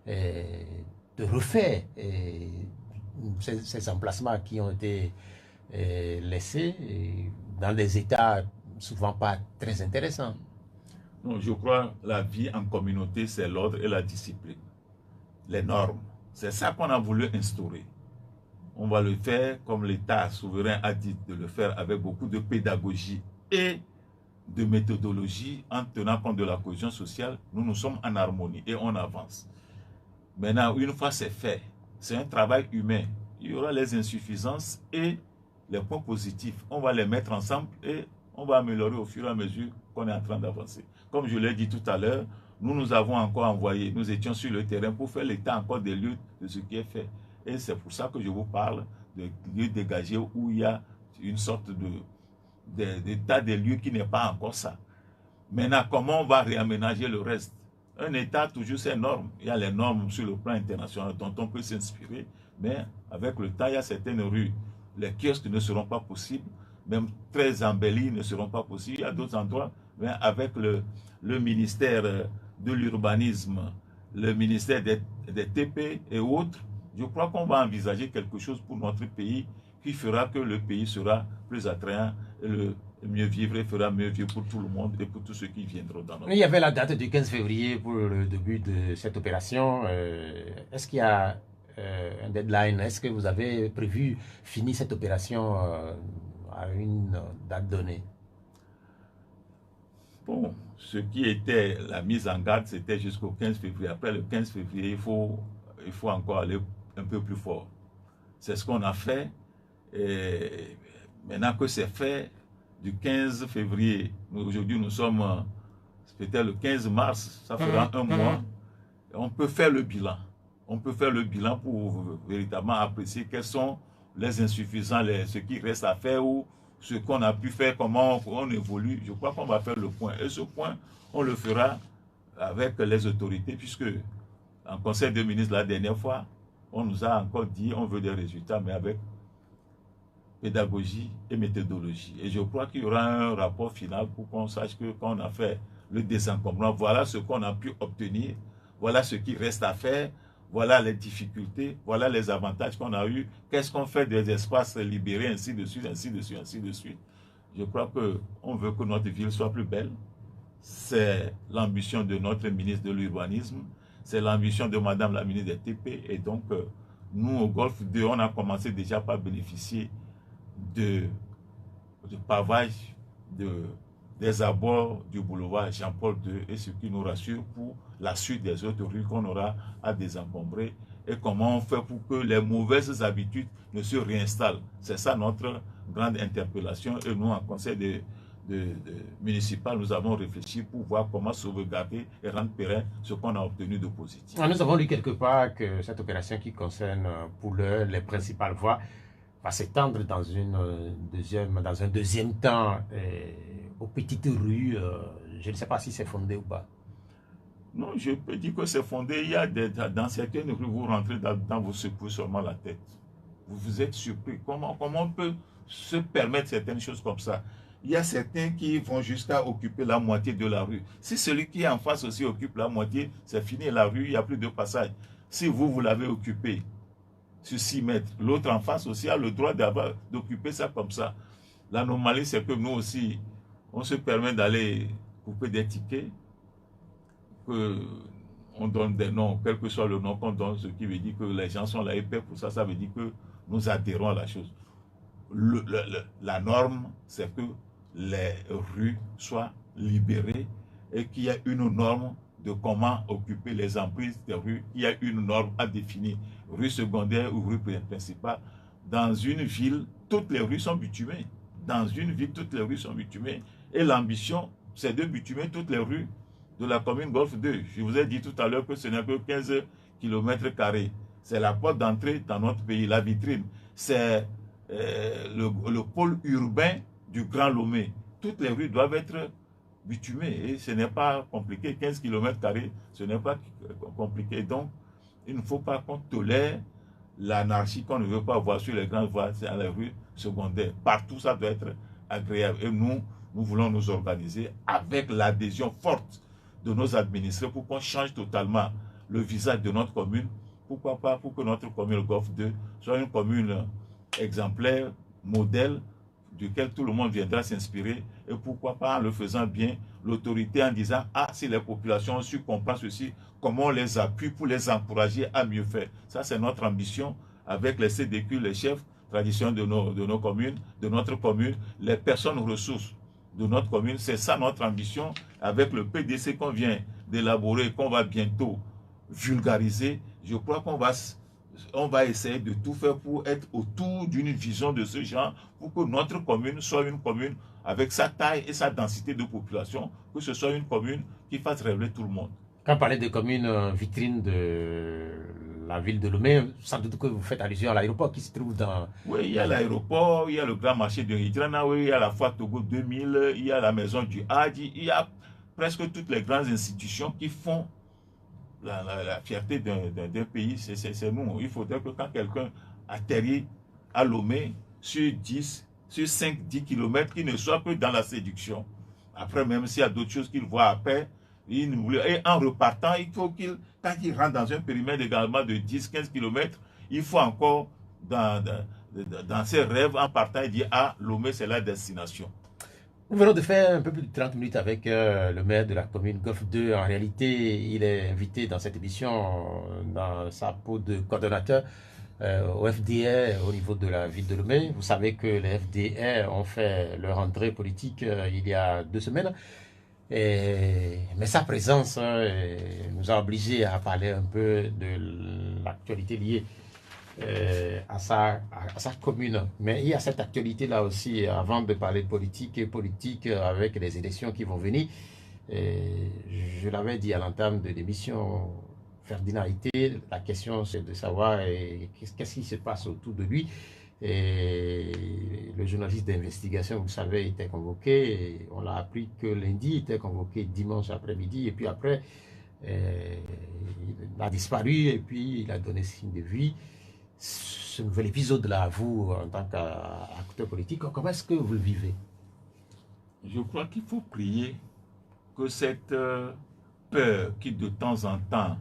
de refaire ces emplacements qui ont été laissés dans des états souvent pas très intéressants? Non, je crois que la vie en communauté, c'est l'ordre et la discipline. Les normes. C'est ça qu'on a voulu instaurer. On va le faire comme l'État souverain a dit de le faire avec beaucoup de pédagogie et de méthodologie en tenant compte de la cohésion sociale. Nous sommes en harmonie et on avance. Maintenant, une fois c'est fait, c'est un travail humain. Il y aura les insuffisances et les points positifs. On va les mettre ensemble et on va améliorer au fur et à mesure qu'on est en train d'avancer. Comme je l'ai dit tout à l'heure, nous avons encore envoyé, nous étions sur le terrain pour faire l'état encore des lieux de ce qui est fait. Et c'est pour ça que je vous parle de lieux dégagés où il y a une sorte d'état des lieux qui n'est pas encore ça. Maintenant, comment on va réaménager le reste? Un État, toujours ses normes. Il y a les normes sur le plan international dont on peut s'inspirer, mais avec le temps, il y a certaines rues. Les kiosques ne seront pas possibles, même très embellis ne seront pas possibles. Il y a d'autres endroits, mais avec le ministère de l'urbanisme, le ministère des TP et autres, je crois qu'on va envisager quelque chose pour notre pays qui fera que le pays sera plus attrayant et le mieux vivre et fera mieux vivre pour tout le monde et pour tous ceux qui viendront dans notre pays. Il y avait la date du 15 février pour le début de cette opération. Est-ce qu'il y a un deadline? Est-ce que vous avez prévu finir cette opération à une date donnée? Bon, ce qui était la mise en garde, c'était jusqu'au 15 février. Après le 15 février, il faut encore aller un peu plus fort. C'est ce qu'on a fait. Et maintenant que c'est fait, du 15 février, aujourd'hui nous sommes peut-être le 15 mars, ça fera un mois. On peut faire le bilan. On peut faire le bilan pour véritablement apprécier quelles sont les insuffisances, ce qui reste à faire ou ce qu'on a pu faire, comment on évolue. Je crois qu'on va faire le point. Et ce point, on le fera avec les autorités, puisque en conseil de ministres la dernière fois, on nous a encore dit on veut des résultats, mais avec pédagogie et méthodologie. Et je crois qu'il y aura un rapport final pour qu'on sache que quand on a fait le désencombrement, voilà ce qu'on a pu obtenir, voilà ce qui reste à faire, voilà les difficultés, voilà les avantages qu'on a eus, qu'est-ce qu'on fait des espaces libérés, ainsi de suite, ainsi de suite, ainsi de suite. Je crois qu'on veut que notre ville soit plus belle. C'est l'ambition de notre ministre de l'Urbanisme, c'est l'ambition de Madame la ministre des TP. Et donc, nous, au Golfe 2, on a commencé déjà par bénéficier de pavage des abords du boulevard Jean-Paul II, et ce qui nous rassure pour la suite des autres rues qu'on aura à désencombrer et comment on fait pour que les mauvaises habitudes ne se réinstallent. C'est ça notre grande interpellation et nous, en conseil municipal, nous avons réfléchi pour voir comment sauvegarder et rendre pérenne ce qu'on a obtenu de positif. Nous avons lu quelque part que cette opération qui concerne pour l'heure les principales voies va s'étendre dans un deuxième temps aux petites rues. Je ne sais pas si c'est fondé ou pas. Non, je peux dire que c'est fondé. Il y a dans certaines rues, vous rentrez dans vous secouez seulement la tête. Vous êtes surpris. Comment on peut se permettre certaines choses comme ça? Il y a certains qui vont jusqu'à occuper la moitié de la rue. Si celui qui est en face aussi occupe la moitié, c'est fini la rue, il n'y a plus de passage. Si vous l'avez occupé sur 6 mètres, l'autre en face aussi a le droit d'occuper ça comme ça. L'anomalie, c'est que nous aussi, on se permet d'aller couper des tickets, qu'on donne des noms, quel que soit le nom qu'on donne, ce qui veut dire que les gens sont là et paient pour ça, ça veut dire que nous adhérons à la chose. La norme, c'est que les rues soient libérées et qu'il y ait une norme de comment occuper les emprises des rues. Il y a une norme à définir, rue secondaire ou rue principale. Dans une ville, toutes les rues sont bitumées. Dans une ville, toutes les rues sont bitumées. Et l'ambition, c'est de bitumer toutes les rues de la commune Golfe 2. Je vous ai dit tout à l'heure que ce n'est que 15 km². C'est la porte d'entrée dans notre pays, la vitrine. C'est le pôle urbain du Grand Lomé. Toutes les rues doivent être bitumées et ce n'est pas compliqué. 15 km², ce n'est pas compliqué. Donc, il ne faut pas qu'on tolère l'anarchie qu'on ne veut pas voir sur les grandes voies, c'est à la rue secondaire. Partout, ça doit être agréable. Et nous voulons nous organiser avec l'adhésion forte de nos administrés pour qu'on change totalement le visage de notre commune. Pourquoi pas pour que notre commune Golfe 2 soit une commune exemplaire, modèle, duquel tout le monde viendra s'inspirer. Et pourquoi pas en le faisant bien, l'autorité en disant, ah, si les populations ont su comprendre ceci, comment on les appuie pour les encourager à mieux faire. Ça, c'est notre ambition avec les CDQ, les chefs traditionnels de nos communes, de notre commune, les personnes ressources de notre commune. C'est ça notre ambition avec le PDC qu'on vient d'élaborer, qu'on va bientôt vulgariser. Je crois qu'on va essayer de tout faire pour être autour d'une vision de ce genre, pour que notre commune soit une commune avec sa taille et sa densité de population, que ce soit une commune qui fasse rêver tout le monde. Quand vous parlez de communes vitrines de la ville de Lomé, sans doute que vous faites allusion à l'aéroport qui se trouve dans... Oui, il y a l'aéroport, il y a le grand marché de Hidrana, il y a la foire Togo 2000, il y a la maison du Hadji, il y a presque toutes les grandes institutions qui font la fierté d'un pays, c'est nous. Il faudrait que quand quelqu'un atterrit à Lomé sur 5-10 km, qu'il ne soit que dans la séduction. Après, même s'il y a d'autres choses qu'il voit après, et en repartant, il faut quand il rentre dans un périmètre également de 10-15 km, il faut encore, dans ses rêves, en partant, il dit, ah, Lomé, c'est la destination. Nous venons de faire un peu plus de 30 minutes avec le maire de la commune Golfe 2. En réalité, il est invité dans cette émission dans sa peau de coordonnateur au FDR au niveau de la ville de Lomé. Vous savez que les FDR ont fait leur entrée politique il y a 2 semaines. Mais sa présence nous a obligés à parler un peu de l'actualité liée à sa commune. Mais il y a cette actualité-là aussi, avant de parler de politique et politique avec les élections qui vont venir. Je l'avais dit à l'entame de l'émission, Ferdinand Haïté, la question c'est de savoir qu'est-ce qui se passe autour de lui. Et le journaliste d'investigation, vous savez, était convoqué. Et on l'a appris que lundi, il était convoqué dimanche après-midi. Et puis après, il a disparu et puis il a donné signe de vie. Ce nouvel épisode-là, vous, en tant qu'acteur politique, comment est-ce que vous le vivez? Je crois qu'il faut prier que cette peur qui de temps en temps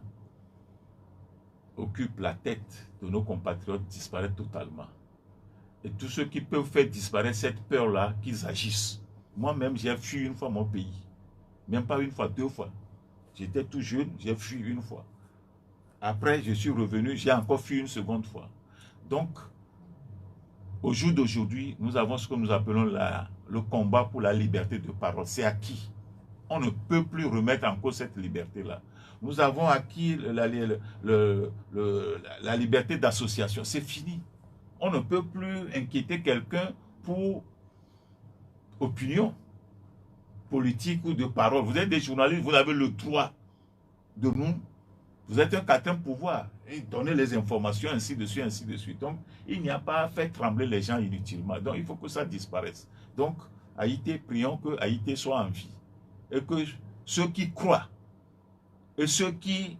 occupe la tête de nos compatriotes disparaisse totalement. Et tous ceux qui peuvent faire disparaître cette peur-là, qu'ils agissent. Moi-même, j'ai fui une fois mon pays. Même pas une fois, 2 fois. J'étais tout jeune, j'ai fui une fois. Après, je suis revenu, j'ai encore fui une seconde fois. Donc, au jour d'aujourd'hui, nous avons ce que nous appelons le combat pour la liberté de parole. C'est acquis. On ne peut plus remettre en cause cette liberté-là. Nous avons acquis la liberté d'association. C'est fini. On ne peut plus inquiéter quelqu'un pour opinion politique ou de parole. Vous êtes des journalistes, vous avez le droit de nous. Vous êtes un quatrième pouvoir. Et donner les informations, ainsi de suite, ainsi de suite. Donc, il n'y a pas à faire trembler les gens inutilement. Donc, il faut que ça disparaisse. Donc, Haïti, prions que Haïti soit en vie. Et que ceux qui croient et ceux qui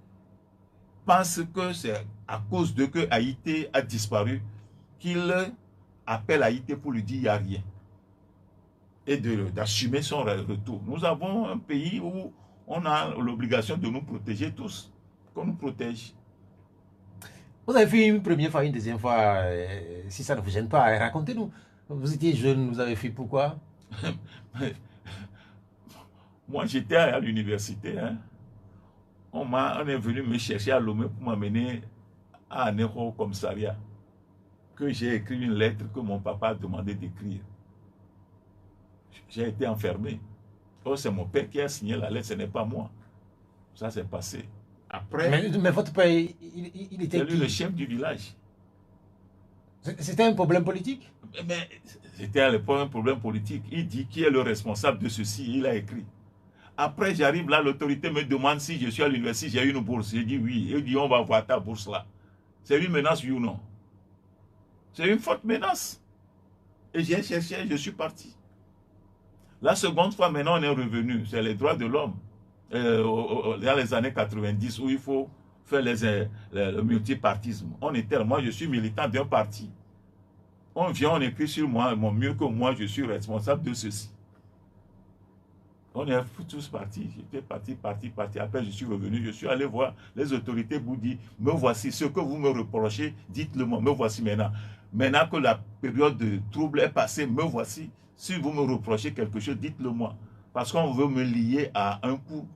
pensent que c'est à cause de que Haïti a disparu, qu'ils appellent Haïti pour lui dire qu'il n'y a rien. Et d'assumer son retour. Nous avons un pays où on a l'obligation de nous protéger tous. Qu'on nous protège. Vous avez fait une première fois, une deuxième fois, si ça ne vous gêne pas, racontez-nous. Vous étiez jeune, vous avez fait pourquoi? Moi, j'étais à l'université. Hein. On est venu me chercher à Lomé pour m'amener à un commissariat. Que j'ai écrit une lettre que mon papa a demandé d'écrire. J'ai été enfermé. Oh, c'est mon père qui a signé la lettre, ce n'est pas moi. Ça s'est passé. Après, mais votre père, il était lui, le chef du village. C'était un problème politique? Mais c'était à l'époque un problème politique. Il dit qui est le responsable de ceci, il a écrit. Après, j'arrive là, l'autorité me demande si je suis à l'université, j'ai une bourse. J'ai dit oui. Il dit on va voir ta bourse là. C'est une menace, oui ou non? C'est une forte menace. Et j'ai cherché, je suis parti. La seconde fois, maintenant, on est revenu. C'est les droits de l'homme. Dans les années 90, où il faut faire le multipartisme. Moi, je suis militant d'un parti. On vient, on écrit sur moi, mieux que moi, je suis responsable de ceci. On est tous partis. J'étais parti. Après, je suis revenu. Je suis allé voir les autorités pour dire, me voici, ce que vous me reprochez, dites-le moi, me voici maintenant. Maintenant que la période de trouble est passée, me voici. Si vous me reprochez quelque chose, dites-le moi. Parce qu'on veut me lier à un coup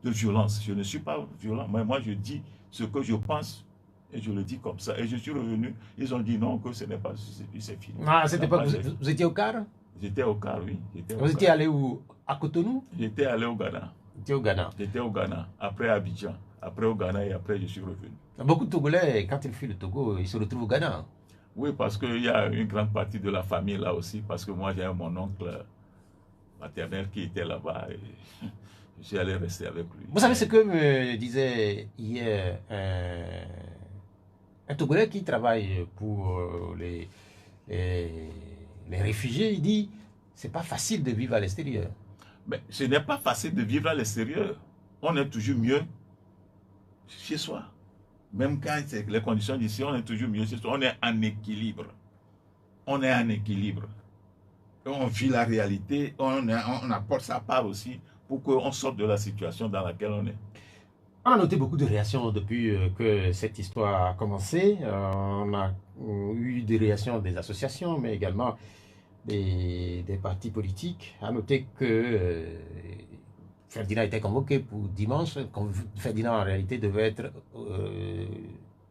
de violence. Je ne suis pas violent, mais moi je dis ce que je pense et je le dis comme ça. Et je suis revenu, ils ont dit non, que ce n'est pas, c'est fini. Ah, à cette époque, vous étiez au CAR? J'étais au CAR, oui. Vous étiez allé où? À Cotonou? J'étais allé au Ghana. J'étais au Ghana. J'étais au Ghana, après Abidjan, après au Ghana et après je suis revenu. Beaucoup de Togolais, quand ils fuient le Togo, ils se retrouvent au Ghana. Oui, parce qu'il y a une grande partie de la famille là aussi, parce que moi j'ai mon oncle maternel qui était là-bas et je suis allé rester avec lui. Vous savez ce que me disait hier un Togolais qui travaille pour les réfugiés? Il dit, c'est pas facile de vivre à l'extérieur. Mais ce n'est pas facile de vivre à l'extérieur. On est toujours mieux chez soi. Même quand c'est les conditions d'ici, on est toujours mieux chez soi. On est en équilibre. On est en équilibre. Et on vit la réalité, on apporte sa part aussi pour qu'on sorte de la situation dans laquelle on est. On a noté beaucoup de réactions depuis que cette histoire a commencé. On a eu des réactions des associations, mais également des partis politiques. On a noté que Ferdinand était convoqué pour dimanche. Ferdinand, en réalité, devait être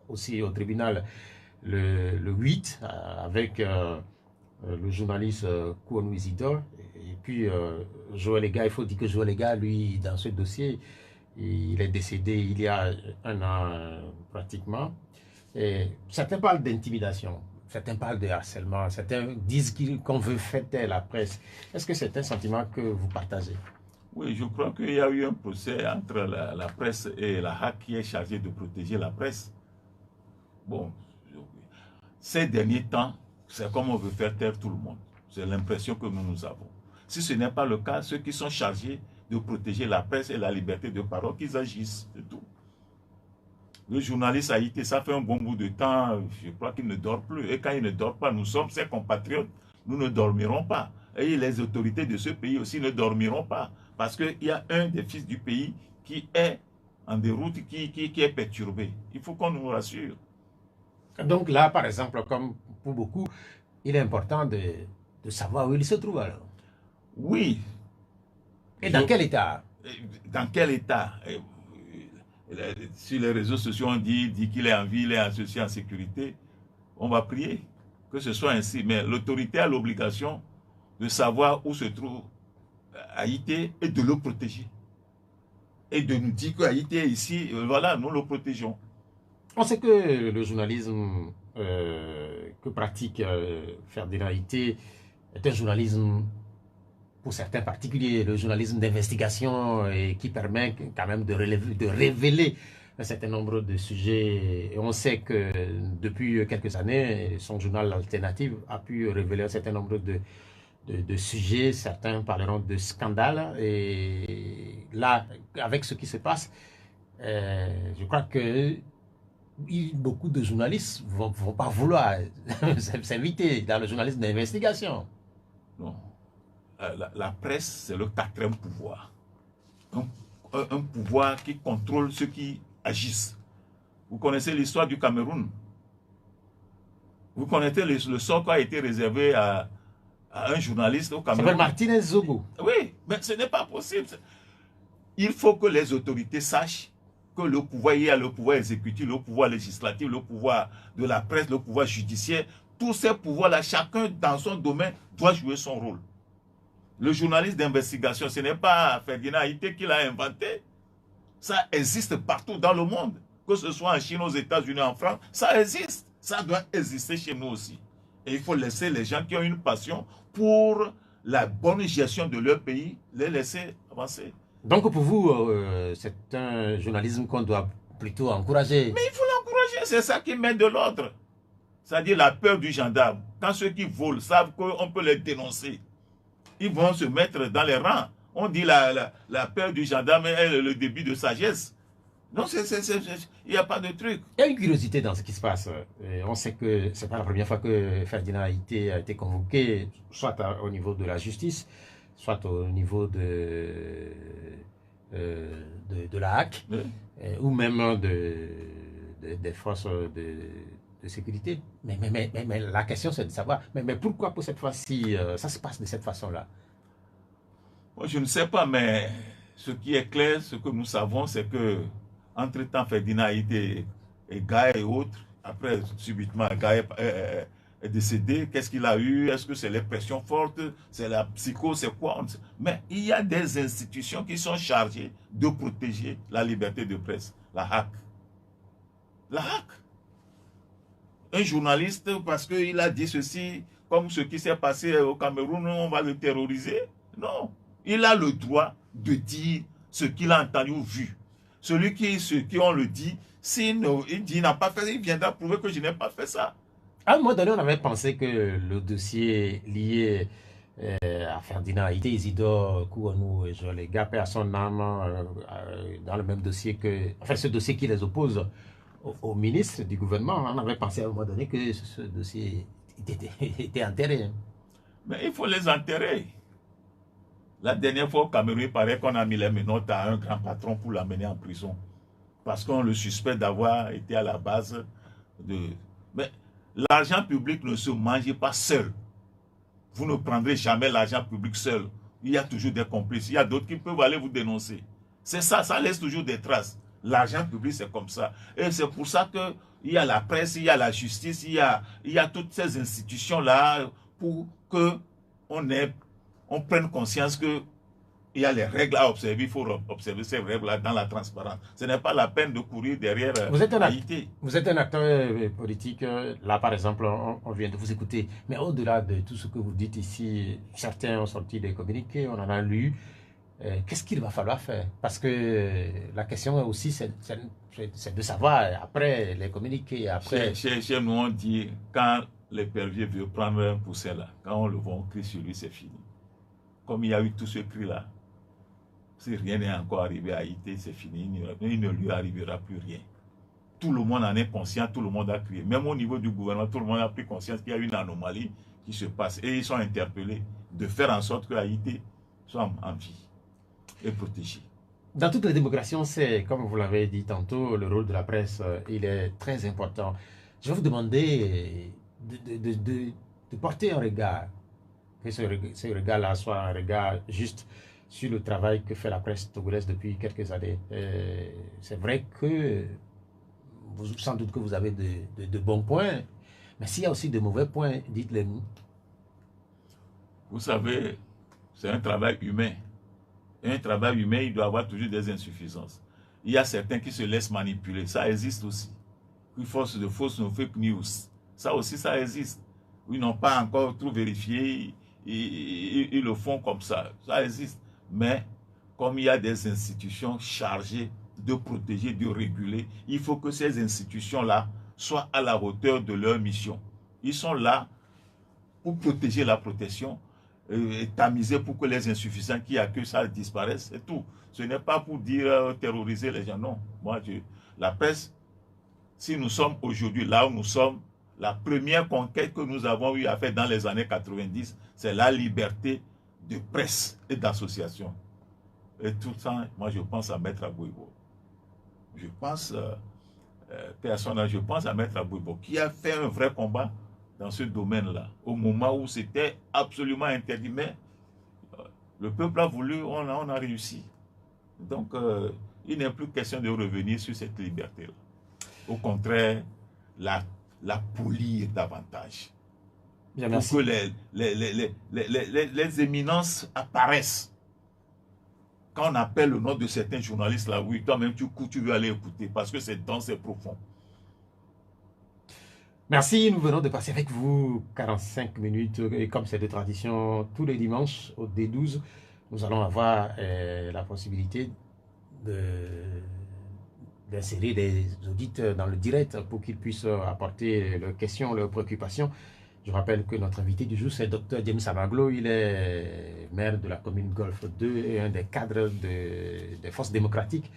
aussi au tribunal le 8 avec le journaliste Kouanou Isidore. Et puis, Joël Ega, il faut dire que Joël Ega, lui, dans ce dossier, il est décédé il y a un an pratiquement. Et certains parlent d'intimidation, certains parlent de harcèlement, certains disent qu'on veut fêter la presse. Est-ce que c'est un sentiment que vous partagez? Oui, je crois qu'il y a eu un procès entre la presse et la HAC qui est chargée de protéger la presse. Bon, ces derniers temps, c'est comme on veut faire taire tout le monde. C'est l'impression que nous avons. Si ce n'est pas le cas, ceux qui sont chargés de protéger la presse et la liberté de parole, qu'ils agissent, c'est tout. Le journaliste Haïti, ça fait un bon bout de temps, je crois qu'il ne dort plus. Et quand il ne dort pas, nous sommes ses compatriotes, nous ne dormirons pas. Et les autorités de ce pays aussi ne dormiront pas. Parce qu'il y a un des fils du pays qui est en déroute, qui est perturbé. Il faut qu'on nous rassure. Donc là, par exemple, comme pour beaucoup, il est important de savoir où il se trouve alors. Oui. Et dans quel état? Dans quel état? Sur les réseaux sociaux, on dit qu'il est en vie, il est en ceci, en sécurité. On va prier que ce soit ainsi. Mais l'autorité a l'obligation de savoir où se trouve Haïti et de le protéger. Et de nous dire que Haïti est ici, voilà, nous le protégeons. On sait que le journalisme que pratique Ferdinand Haïté est un journalisme pour certains particuliers, le journalisme d'investigation et qui permet quand même de révéler un certain nombre de sujets. Et on sait que depuis quelques années, son journal alternatif a pu révéler un certain nombre de sujets. Certains parleront de scandales. Et là, avec ce qui se passe, je crois que beaucoup de journalistes ne vont pas vouloir s'inviter dans le journalisme d'investigation. Non. La presse, c'est le quatrième pouvoir. Un pouvoir qui contrôle ceux qui agissent. Vous connaissez l'histoire du Cameroun. Vous connaissez le sort qui a été réservé à un journaliste au Cameroun. Ça s'appelle Martinez Zogo. Oui, mais ce n'est pas possible. Il faut que les autorités sachent que le pouvoir, il y a le pouvoir exécutif, le pouvoir législatif, le pouvoir de la presse, le pouvoir judiciaire. Tous ces pouvoirs-là, chacun dans son domaine doit jouer son rôle. Le journaliste d'investigation, ce n'est pas Ferdinand Haïté qui l'a inventé. Ça existe partout dans le monde. Que ce soit en Chine, aux États-Unis, en France, ça existe. Ça doit exister chez nous aussi. Et il faut laisser les gens qui ont une passion pour la bonne gestion de leur pays, les laisser avancer. Donc pour vous, c'est un journalisme qu'on doit plutôt encourager. Mais il faut l'encourager, c'est ça qui met de l'ordre. C'est-à-dire la peur du gendarme. Quand ceux qui volent savent qu'on peut les dénoncer, ils vont se mettre dans les rangs. On dit la peur du gendarme est le début de sagesse. Non, il n'y a pas de truc. Il y a une curiosité dans ce qui se passe. On sait que ce n'est pas la première fois que Ferdinand Haïté a été convoqué, soit au niveau de la justice, soit au niveau de la HAC, oui, ou même des forces de sécurité. Mais la question, c'est de savoir, mais pourquoi pour cette fois-ci, ça se passe de cette façon-là? Moi, je ne sais pas, mais ce qui est clair, ce que nous savons, c'est que entre-temps, Ferdinand Haïté et Gaye et autres, après, subitement, Gaye est décédé. Qu'est-ce qu'il a eu? Est-ce que c'est les pressions fortes? C'est la psycho? C'est quoi? Mais il y a des institutions qui sont chargées de protéger la liberté de presse. La HAC. La HAC. Un journaliste, parce qu'il a dit ceci, comme ce qui s'est passé au Cameroun, on va le terroriser. Non. Il a le droit de dire ce qu'il a entendu ou vu. Celui qui on le dit, s'il dit n'a pas fait, il viendra prouver que je n'ai pas fait ça. À un moment donné, on avait pensé que le dossier lié à Ferdinand Haïté, Isidore Kouanou et Joël Ega, paix à son âme, dans le même dossier que... Enfin, ce dossier qui les oppose au ministre du gouvernement, on avait pensé à un moment donné que ce dossier était enterré. Mais il faut les enterrer. La dernière fois au Cameroun, il paraît qu'on a mis les menottes à un grand patron pour l'amener en prison. Parce qu'on le suspecte d'avoir été à la base de... Mais l'argent public ne se mange pas seul. Vous ne prendrez jamais l'argent public seul. Il y a toujours des complices. Il y a d'autres qui peuvent aller vous dénoncer. C'est ça, ça laisse toujours des traces. L'argent public, c'est comme ça. Et c'est pour ça qu'il y a la presse, il y a la justice, il y a toutes ces institutions-là pour qu'on prenne conscience qu'il y a les règles à observer. Il faut observer ces règles-là dans la transparence. Ce n'est pas la peine de courir derrière Haïté. Vous êtes un acteur politique. Là, par exemple, on vient de vous écouter. Mais au-delà de tout ce que vous dites ici, certains ont sorti des communiqués, on en a lu. Qu'est-ce qu'il va falloir faire? Parce que la question aussi, c'est de savoir, après les communiqués, après... Chez nous, on dit, quand l'épervier veut prendre un poussin là, quand on le voit, on crie sur lui, c'est fini. Comme il y a eu tout ce cri-là, si rien n'est encore arrivé à Haïti, c'est fini, il ne lui arrivera plus rien. Tout le monde en est conscient, tout le monde a crié. Même au niveau du gouvernement, tout le monde a pris conscience qu'il y a une anomalie qui se passe. Et ils sont interpellés de faire en sorte que Haïti soit en vie et protégé. Dans toutes les démocraties, on sait, comme vous l'avez dit tantôt, le rôle de la presse, il est très important. Je vais vous demander de porter un regard, que ce regard-là soit un regard juste sur le travail que fait la presse togolaise depuis quelques années. C'est vrai que, sans doute que vous avez de bons points, mais s'il y a aussi de mauvais points, dites-les nous. Vous savez, C'est un travail humain. Et un travail humain, il doit avoir toujours des insuffisances. Il y a certains qui se laissent manipuler. Ça existe aussi. Ils font de fausses fake news. Ça aussi, ça existe. Ils n'ont pas encore tout vérifié. Ils le font comme ça. Ça existe. Mais comme il y a des institutions chargées de protéger, de réguler, il faut que ces institutions-là soient à la hauteur de leur mission. Ils sont là pour protéger la protection et tamiser pour que les insuffisants qui accusent ça disparaissent, c'est tout. Ce n'est pas pour dire terroriser les gens, non. Moi, la presse, si nous sommes aujourd'hui là où nous sommes, la première conquête que nous avons eu à faire dans les années 90, c'est la liberté de presse et d'association. Et tout ça, moi je pense à Maître Abouibo. Je pense, je pense à Maître Abouibo, qui a fait un vrai combat dans ce domaine-là, au moment où c'était absolument interdit, mais le peuple a voulu, on a réussi. Donc, il n'est plus question de revenir sur cette liberté-là. Au contraire, la polir davantage. Bien, pour merci. que les éminences apparaissent. Quand on appelle le nom de certains journalistes là, oui, toi-même tu veux aller écouter parce que c'est dense et profond. Merci, nous venons de passer avec vous 45 minutes et comme c'est de tradition, tous les dimanches au D12, nous allons avoir la possibilité d'insérer des auditeurs dans le direct pour qu'ils puissent apporter leurs questions, leurs préoccupations. Je rappelle que notre invité du jour, c'est Dr James Amaglo. Il est maire de la commune Golfe 2 et un des cadres des forces démocratiques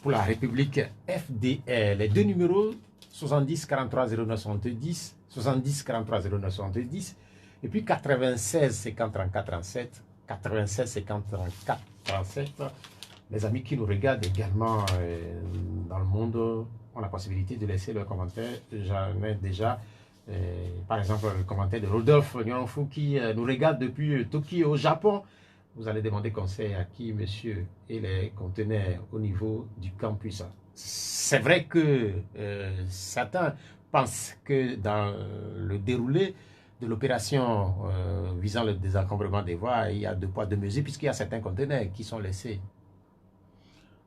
pour la République FDR. Les deux numéros, 70 43 09 70, 70 43 09 70, et puis 96 50 34 37, 96 50 34 37. Les amis qui nous regardent également dans le monde ont la possibilité de laisser leurs commentaires. J'en ai déjà, par exemple, le commentaire de Rodolphe Nyonfou qui nous regarde depuis Tokyo, au Japon. Vous allez demander conseil à qui, monsieur, et les conteneurs au niveau du campus. C'est vrai que certains pensent que dans le déroulé de l'opération visant le désencombrement des voies, il y a deux poids, deux mesures, puisqu'il y a certains conteneurs qui sont laissés.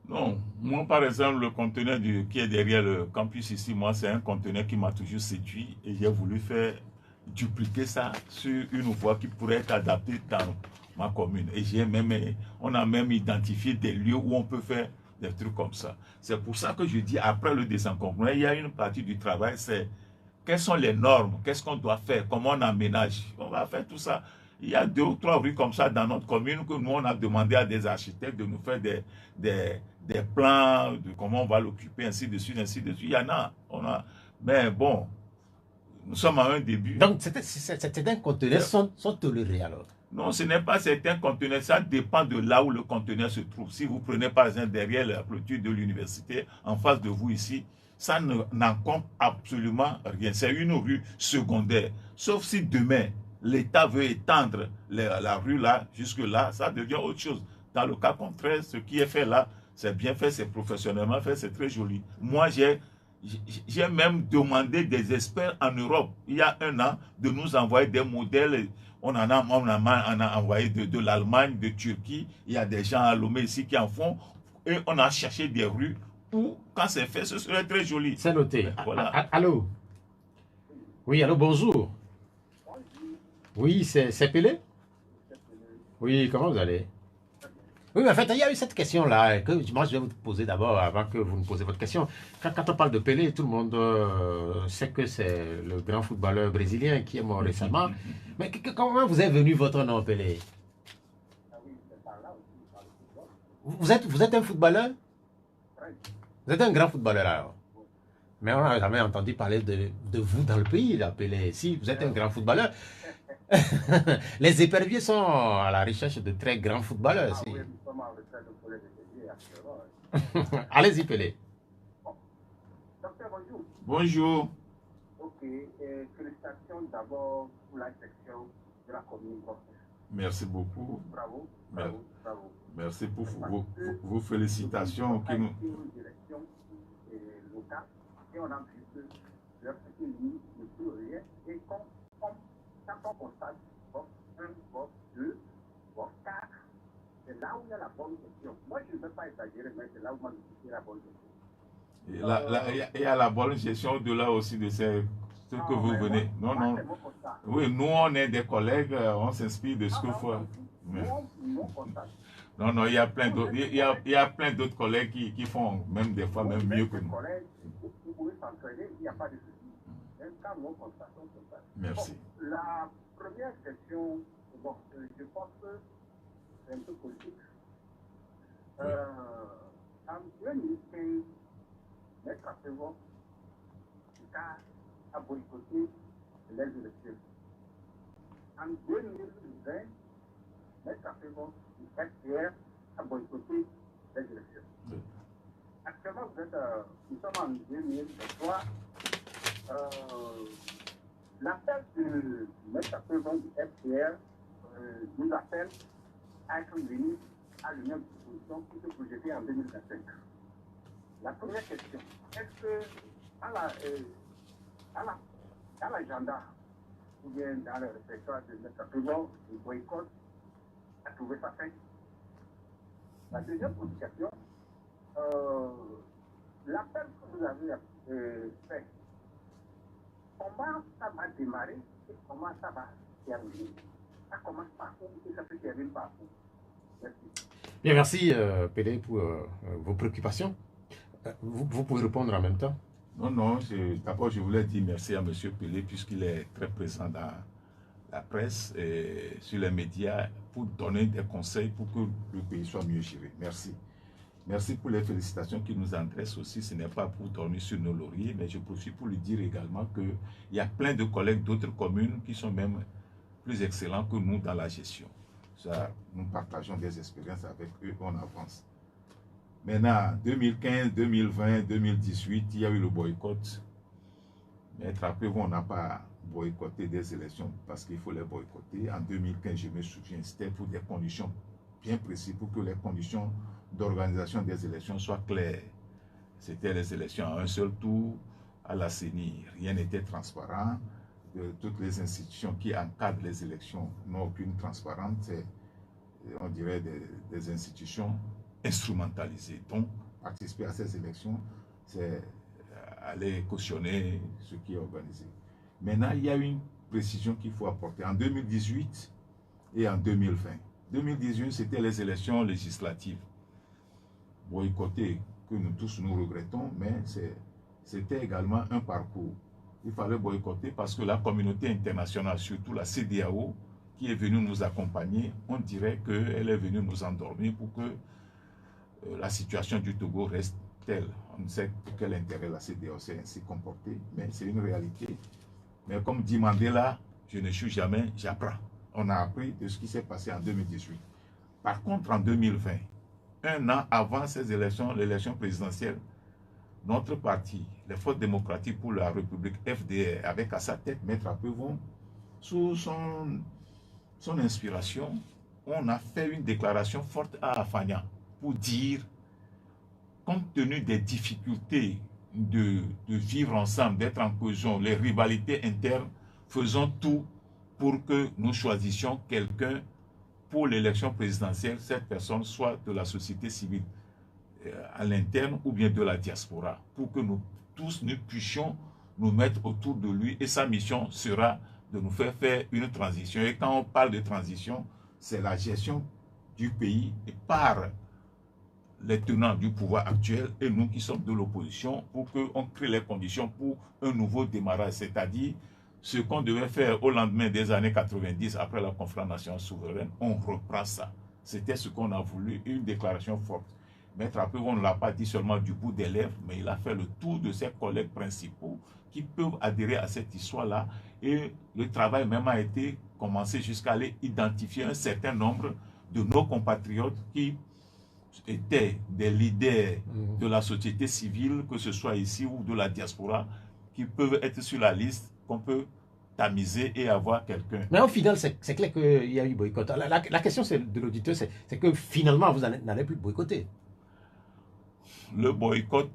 Non, moi par exemple, le conteneur qui est derrière le campus ici, moi c'est un conteneur qui m'a toujours séduit et j'ai voulu faire dupliquer ça sur une voie qui pourrait être adaptée dans ma commune. Et on a même identifié des lieux où on peut faire des trucs comme ça. C'est pour ça que je dis, après le désencombrement, il y a une partie du travail, c'est quelles sont les normes, qu'est-ce qu'on doit faire, comment on aménage. On va faire tout ça. Il y a 2 ou 3 rues comme ça dans notre commune que nous, on a demandé à des architectes de nous faire des plans de comment on va l'occuper, ainsi de suite, ainsi de suite. Il y en a, mais bon, nous sommes à un début. Donc, certains conteneurs sont tolérés alors? Non, ce n'est pas certains conteneurs, ça dépend de là où le conteneur se trouve. Si vous prenez par exemple derrière la clôture de l'université, en face de vous ici, ça n'encombre absolument rien. C'est une rue secondaire. Sauf si demain, l'État veut étendre la rue là, jusque là, ça devient autre chose. Dans le cas contraire, ce qui est fait là, c'est bien fait, c'est professionnellement fait, c'est très joli. Moi, j'ai même demandé des experts en Europe, il y a 1 an, de nous envoyer des modèles. On a envoyé de l'Allemagne, de Turquie. Il y a des gens à Lomé ici qui en font. Et on a cherché des rues où, quand c'est fait, ce serait très joli. C'est noté. Voilà. Allô? Oui, allô, bonjour. Oui, c'est Pelé? Oui, comment vous allez? Oui, mais en fait, il y a eu cette question-là que moi je vais vous poser d'abord avant que vous me posiez votre question. Quand on parle de Pelé, tout le monde sait que c'est le grand footballeur brésilien qui est mort récemment. Mais comment vous est venu votre nom, Pelé? Vous êtes un footballeur? Vous êtes un grand footballeur alors? Mais on n'a jamais entendu parler de vous dans le pays, là, Pelé. Si vous êtes un grand footballeur, les éperviers sont à la recherche de très grands footballeurs. Si. Allez-y, Pelé. Docteur, bonjour. Bonjour. Ok, félicitations d'abord pour la section de la commune. Merci beaucoup. Bravo, bravo, bravo. Merci pour vos félicitations. Qui nous... une direction locale et on a vu que leur petit ligne ne peut rien et quand on constate vote 1, vote 2, vote 4, là où il y a la bonne question. Moi, je ne veux pas exagérer, mais c'est là où moi, je suis la bonne question. Et il y a la bonne gestion au-delà aussi de ce que vous venez. Moi, Non. c'est mon constat. Oui, nous, on est des collègues, on s'inspire de ce que faut. Mon constat. Non, il y a plein d'autres. Il y a plein d'autres collègues qui font même des fois même mieux que nous. Vous pouvez s'entraîner, il n'y a pas de souci. Même quand mon constat, son constat. Merci. Bon, la première question, bon, je pense que c'est un peu politique. Oui. En 2015, Maître Apévon a boycotté les élections. En 2020, Maître Apévon du FDR a boycotté les élections. Oui. Actuellement, nous sommes en 2023. L'appel de Maître Apévon du FDR nous appelle à être unis à l'union de disposition pour se projeter en 2025. La première question, est-ce que dans l'agenda ou bien dans le répertoire de Maître Apévon, le boycott a trouvé sa fin? La deuxième question, l'appel que vous avez fait, comment ça va démarrer et comment ça va terminer? Ça commence par où et ça se termine par où? Merci. Bien, merci Pélé pour vos préoccupations. Vous pouvez répondre en même temps. Non, d'abord je voulais dire merci à M. Pélé puisqu'il est très présent dans la presse et sur les médias pour donner des conseils pour que le pays soit mieux géré. Merci. Merci pour les félicitations qu'il nous adresse aussi. Ce n'est pas pour dormir sur nos lauriers, mais je profite pour lui dire également qu'il y a plein de collègues d'autres communes qui sont même plus excellents que nous dans la gestion. Ça, nous partageons des expériences avec eux, on avance. Maintenant, 2015, 2020, 2018, il y a eu le boycott. Mais après, on n'a pas boycotté des élections parce qu'il faut les boycotter. En 2015, je me souviens, c'était pour des conditions bien précises, pour que les conditions d'organisation des élections soient claires. C'était les élections à un seul tour, à la CENI. Rien n'était transparent. Toutes les institutions qui encadrent les élections n'ont aucune transparence. C'est, on dirait, des institutions instrumentalisées. Donc, participer à ces élections, c'est aller cautionner ce qui est organisé. Maintenant, il y a une précision qu'il faut apporter. En 2018 et en 2020. 2018, c'était les élections législatives boycottées que nous tous nous regrettons, mais c'était également un parcours. Il fallait boycotter parce que la communauté internationale, surtout la CEDEAO, qui est venue nous accompagner, on dirait qu'elle est venue nous endormir pour que la situation du Togo reste telle. On ne sait quel intérêt la CEDEAO s'est ainsi comportée, mais c'est une réalité. Mais comme dit Mandela, je ne suis jamais, j'apprends. On a appris de ce qui s'est passé en 2018. Par contre, en 2020, un an avant ces élections, l'élection présidentielle, notre parti, les Forces démocratiques pour la République, FDR, avec à sa tête Maître Apévon, sous son inspiration, on a fait une déclaration forte à Afania pour dire, compte tenu des difficultés de vivre ensemble, d'être en cohésion, les rivalités internes, faisons tout pour que nous choisissions quelqu'un pour l'élection présidentielle, cette personne soit de la société civile à l'interne ou bien de la diaspora, pour que nous tous nous puissions nous mettre autour de lui et sa mission sera de nous faire une transition. Et quand on parle de transition, c'est la gestion du pays par les tenants du pouvoir actuel et nous qui sommes de l'opposition pour qu'on crée les conditions pour un nouveau démarrage, c'est-à-dire ce qu'on devait faire au lendemain des années 90 après la conférence nationale souveraine, on reprend ça. C'était ce qu'on a voulu, une déclaration forte. Maître Apévon ne l'a pas dit seulement du bout des lèvres, mais il a fait le tour de ses collègues principaux qui peuvent adhérer à cette histoire-là. Et le travail même a été commencé jusqu'à aller identifier un certain nombre de nos compatriotes qui étaient des leaders de la société civile, que ce soit ici ou de la diaspora, qui peuvent être sur la liste, qu'on peut tamiser et avoir quelqu'un. Mais au final, c'est clair qu'il y a eu boycott. La question de l'auditeur, c'est que finalement, vous n'allez plus boycotter. Le boycott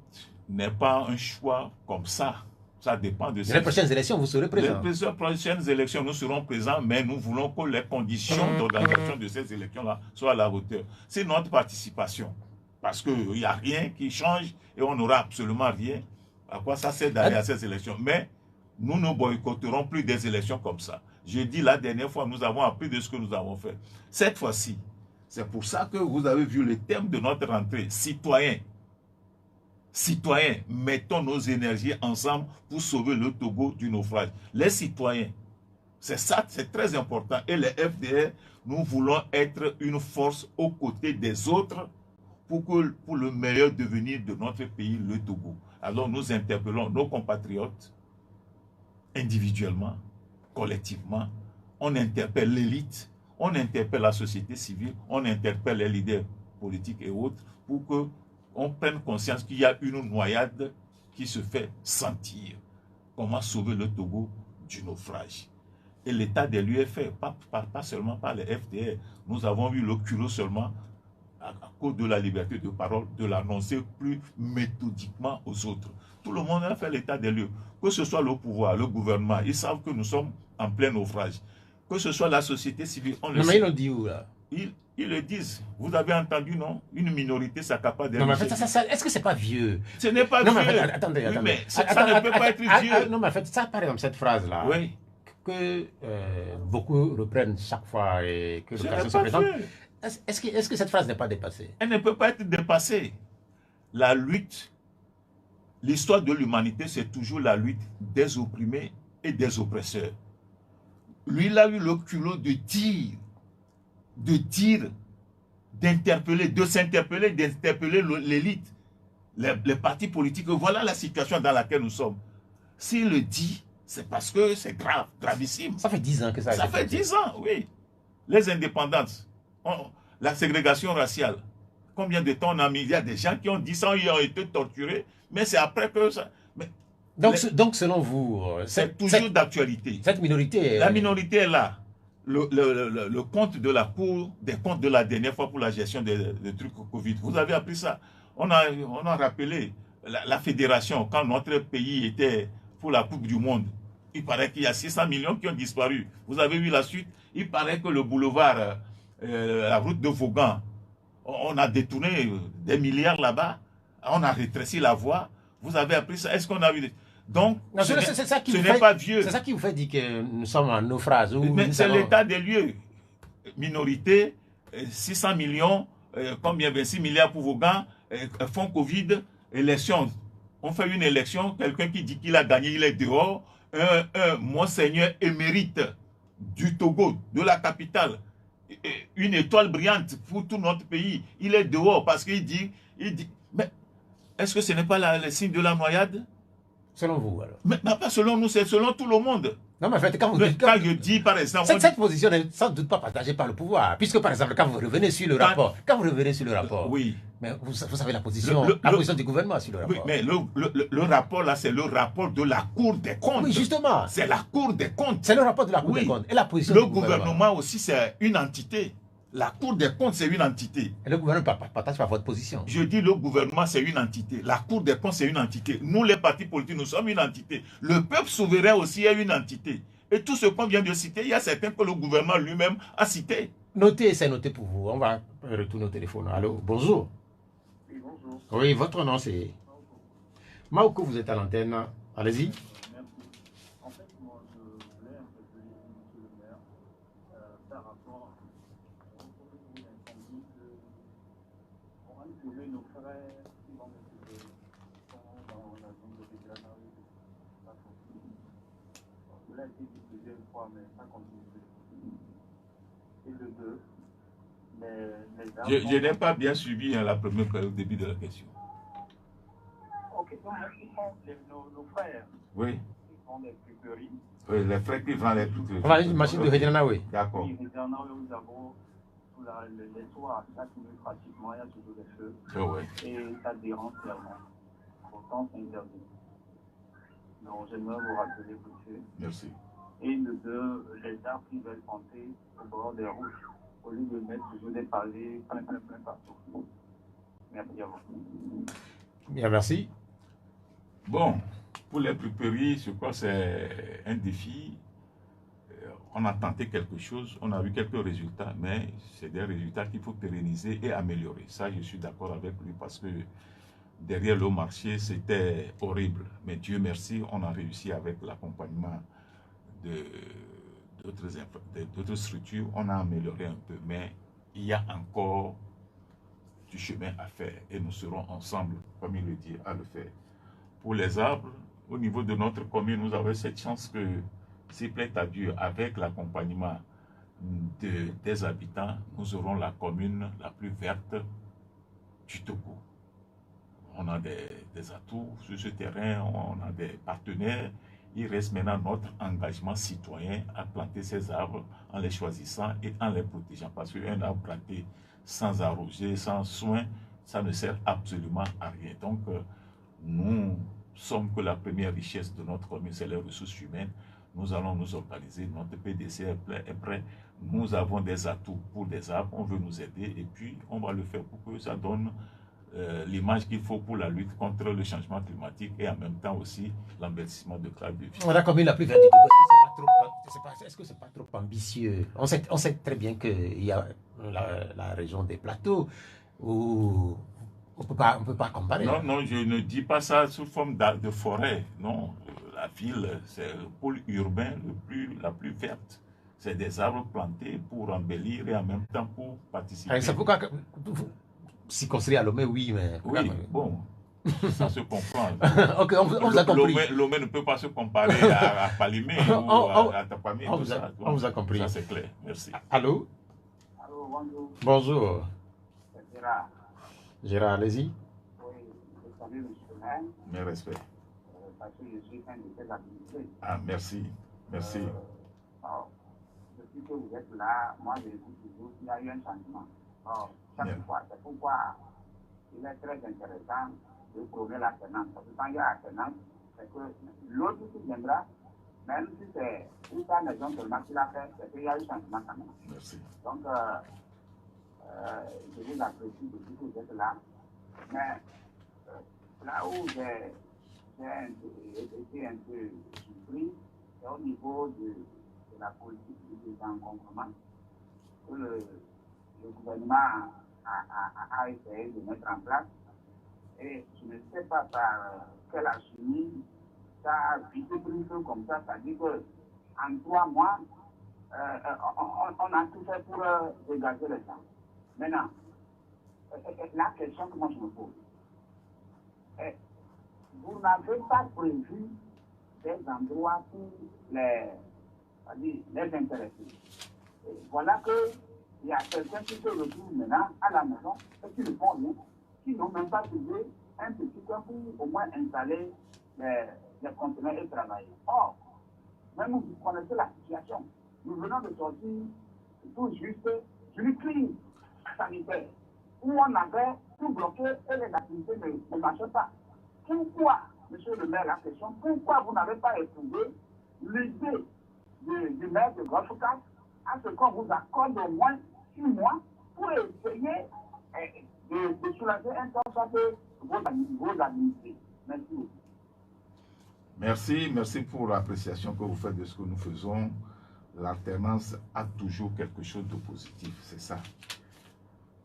n'est pas un choix comme ça. Ça dépend de Les prochaines élections, vous serez présent. Les prochaines élections, nous serons présents, mais nous voulons que les conditions d'organisation de ces élections-là soient à la hauteur. C'est notre participation. Parce qu'il n'y a rien qui change et on n'aura absolument rien. À quoi ça sert d'aller à ces élections? Mais nous ne boycotterons plus des élections comme ça. Je dis la dernière fois, nous avons appris de ce que nous avons fait. Cette fois-ci, c'est pour ça que vous avez vu le thème de notre rentrée, citoyens. Citoyens, mettons nos énergies ensemble pour sauver le Togo du naufrage. Les citoyens, c'est ça, c'est très important. Et les FDR, nous voulons être une force aux côtés des autres pour le meilleur devenir de notre pays, le Togo. Alors nous interpellons nos compatriotes individuellement, collectivement. On interpelle l'élite, on interpelle la société civile, on interpelle les leaders politiques et autres pour que on prenne conscience qu'il y a une noyade qui se fait sentir. Comment sauver le Togo du naufrage? Et l'état des lieux est fait, pas seulement par les FDR. Nous avons eu le culot seulement, à cause de la liberté de parole, de l'annoncer plus méthodiquement aux autres. Tout le monde a fait l'état des lieux. Que ce soit le pouvoir, le gouvernement, ils savent que nous sommes en plein naufrage. Que ce soit la société civile, on le sait. Mais ils le disent où, là? Ils le disent. Vous avez entendu, non? Une minorité s'accapare des... Non, mais en fait, est-ce que c'est pas vieux? Ce n'est pas non, vieux. Mais en fait, attendez. Oui, mais ça ne peut pas être vieux. Non, mais en fait, ça, par exemple, cette phrase-là, oui, que beaucoup reprennent chaque fois et que l'occasion se présente, est-ce que cette phrase n'est pas dépassée? Elle ne peut pas être dépassée. La lutte, l'histoire de l'humanité, c'est toujours la lutte des opprimés et des oppresseurs. Lui, il a eu le culot de dire, d'interpeller, de s'interpeller, d'interpeller l'élite, les partis politiques. Voilà la situation dans laquelle nous sommes. S'il le dit, c'est parce que c'est grave, gravissime. Ça fait 10 ans que ça a été fait 10 ans, oui. Les indépendances, la ségrégation raciale. Combien de temps on a mis? Il y a des gens qui ont 10 ans, ils ont été torturés, mais c'est après que ça... Mais donc, selon vous... c'est toujours d'actualité. Cette minorité... La minorité est là. Le compte de la Cour des comptes de la dernière fois pour la gestion des trucs Covid. Vous avez appris ça. On a rappelé la fédération, quand notre pays était pour la Coupe du Monde. Il paraît qu'il y a 600 millions qui ont disparu. Vous avez vu la suite? Il paraît que le boulevard, la route de Vaughan, on a détourné des milliards là-bas. On a rétréci la voie. Vous avez appris ça? Est-ce qu'on a vu... Donc, ce n'est pas vieux. C'est ça qui vous fait dire que nous sommes en naufrage. Mais c'est l'état des lieux. Minorité, 600 millions, combien? 26 milliards pour Vaughan, fonds Covid, élection. On fait une élection, quelqu'un qui dit qu'il a gagné, il est dehors. Un monseigneur émérite du Togo, de la capitale, une étoile brillante pour tout notre pays, il est dehors parce qu'il dit, mais est-ce que ce n'est pas le signe de la noyade? Selon vous, alors? Mais pas selon nous, c'est selon tout le monde. Non, mais en fait, quand je dis, par exemple... Cette position n'est sans doute pas partagée par le pouvoir. Puisque, par exemple, quand vous revenez sur le rapport... Oui. Mais vous savez la position du gouvernement sur le rapport. Oui, mais le rapport, là, c'est le rapport de la Cour des comptes. Oui, justement. C'est la Cour des comptes. C'est le rapport de la Cour des comptes. Et la position du gouvernement. Le gouvernement aussi, c'est une entité. La Cour des comptes, c'est une entité. Et le gouvernement partage pas votre position. Je dis le gouvernement, c'est une entité. La Cour des comptes, c'est une entité. Nous, les partis politiques, nous sommes une entité. Le peuple souverain aussi est une entité. Et tout ce qu'on vient de citer, il y a certains que le gouvernement lui-même a cité. Notez, c'est noté pour vous. On va retourner au téléphone. Allô, bonjour. Oui, bonjour. Oui, votre nom c'est... Maoko, vous êtes à l'antenne. Allez-y. Merci. En fait, moi, je voulais interpeller M. le maire par rapport au problème de l'incendie qu'on a trouvé nos frères qui vont dans la zone de Bégranaoui. Cela a été dit plusieurs fois, mais ça continue. Et le 2, je n'ai pas bien suivi la première au début de la question. Ok, donc ils sont nos frères. Oui. Ils font des fruiteries. Oui, les frères qui vendent les fruiteries. On va une machine de Hédjanaoui. D'accord. Oui, Hédjanaoui, nous avons sous les toits, chaque minute pratiquement, il y a toujours des feux. Oh, ouais. Et ça dérange clairement. Pourtant, c'est interdit. Donc, j'aimerais vous rappeler dessus. Merci. Et le 2, les arbres qui veulent planter au bord des routes, au lieu de mettre toujours des pavés, plein partout. Merci à vous. Bien, merci. Bon, Pour les pulperies, je crois que c'est un défi. On a tenté quelque chose, on a eu quelques résultats, mais c'est des résultats qu'il faut pérenniser et améliorer. Ça, je suis d'accord avec lui parce que derrière le marché, c'était horrible. Mais Dieu merci, on a réussi avec l'accompagnement d'autres structures, on a amélioré un peu. Mais il y a encore du chemin à faire et nous serons ensemble, comme il le dit, à le faire. Pour les arbres, au niveau de notre commune, nous avons cette chance que, s'il plaît à Dieu, avec l'accompagnement des habitants, nous aurons la commune la plus verte du Togo. On a des atouts sur ce terrain, on a des partenaires. Il reste maintenant notre engagement citoyen à planter ces arbres en les choisissant et en les protégeant. Parce qu'un arbre planté sans arroser, sans soin, ça ne sert absolument à rien. Donc, nous sommes que la première richesse de notre commune, c'est les ressources humaines. Nous allons nous organiser, notre PDC est prêt. Nous avons des atouts pour des arbres, on veut nous aider et puis on va le faire pour que ça donne l'image qu'il faut pour la lutte contre le changement climatique et en même temps aussi l'embellissement de cadre de vie. La commune la plus verte du Togo, est-ce que c'est pas trop ambitieux? On sait très bien qu'il y a la région des plateaux où on peut pas comparer. Non, non, je ne dis pas ça sous forme de forêt. Non, la ville, c'est le pôle urbain la plus verte. C'est des arbres plantés pour embellir et en même temps pour participer. C'est pourquoi s'y construire à Lomé, oui, mais... Oui, bon, ça se comprend. Ok, on vous a compris. Lomé ne peut pas se comparer à Palimé ou à Tapamé. On vous a compris. Ça, c'est clair. Merci. Allô? Allô, bonjour. Bonjour. C'est Gérard. Gérard, allez-y. Oui, je salue M. Maire, Mes respects. parce que je suis un de ses administrés. Ah, merci. Merci. Alors, depuis que vous êtes là, moi, je vous toujours qu'il y a eu un changement. Alors, chaque fois, c'est pourquoi il est très intéressant de prôner l'alternance. Parce que quand il y a alternance, c'est que l'autre qui viendra, même si c'est une fois maison seulement qu'il a fait, c'est qu'il y a eu changement quand même. Merci. Donc, je vous apprécie depuis que vous êtes là. Mais là où j'ai été un peu surpris, c'est au niveau de la politique du désencombrement que le gouvernement a essayé de mettre en place. Et je ne sais pas par quelle alchimie ça a vite pris feu comme ça. C'est-à-dire qu'en 3 mois, on a tout fait pour dégager le temps. Maintenant, la question que moi je me pose, vous n'avez pas prévu des endroits pour les intéressés. Et voilà qu'il y a quelqu'un qui se retrouve maintenant à la maison et qui ne font rien, qui n'ont même pas trouvé un petit coin pour au moins installer les conteneurs et travailler. Or, même vous connaissez la situation. Nous venons de sortir tout juste d'une crise sanitaire où on avait tout bloqué et les activités ne marchaient pas. Pourquoi, monsieur le maire, la question, pourquoi vous n'avez pas éprouvé l'idée du maire de Golfe-Cap à ce qu'on vous accorde au moins 6 mois pour essayer de soulager un temps soit que vos administrés. Merci. Merci pour l'appréciation que vous faites de ce que nous faisons. L'alternance a toujours quelque chose de positif, c'est ça.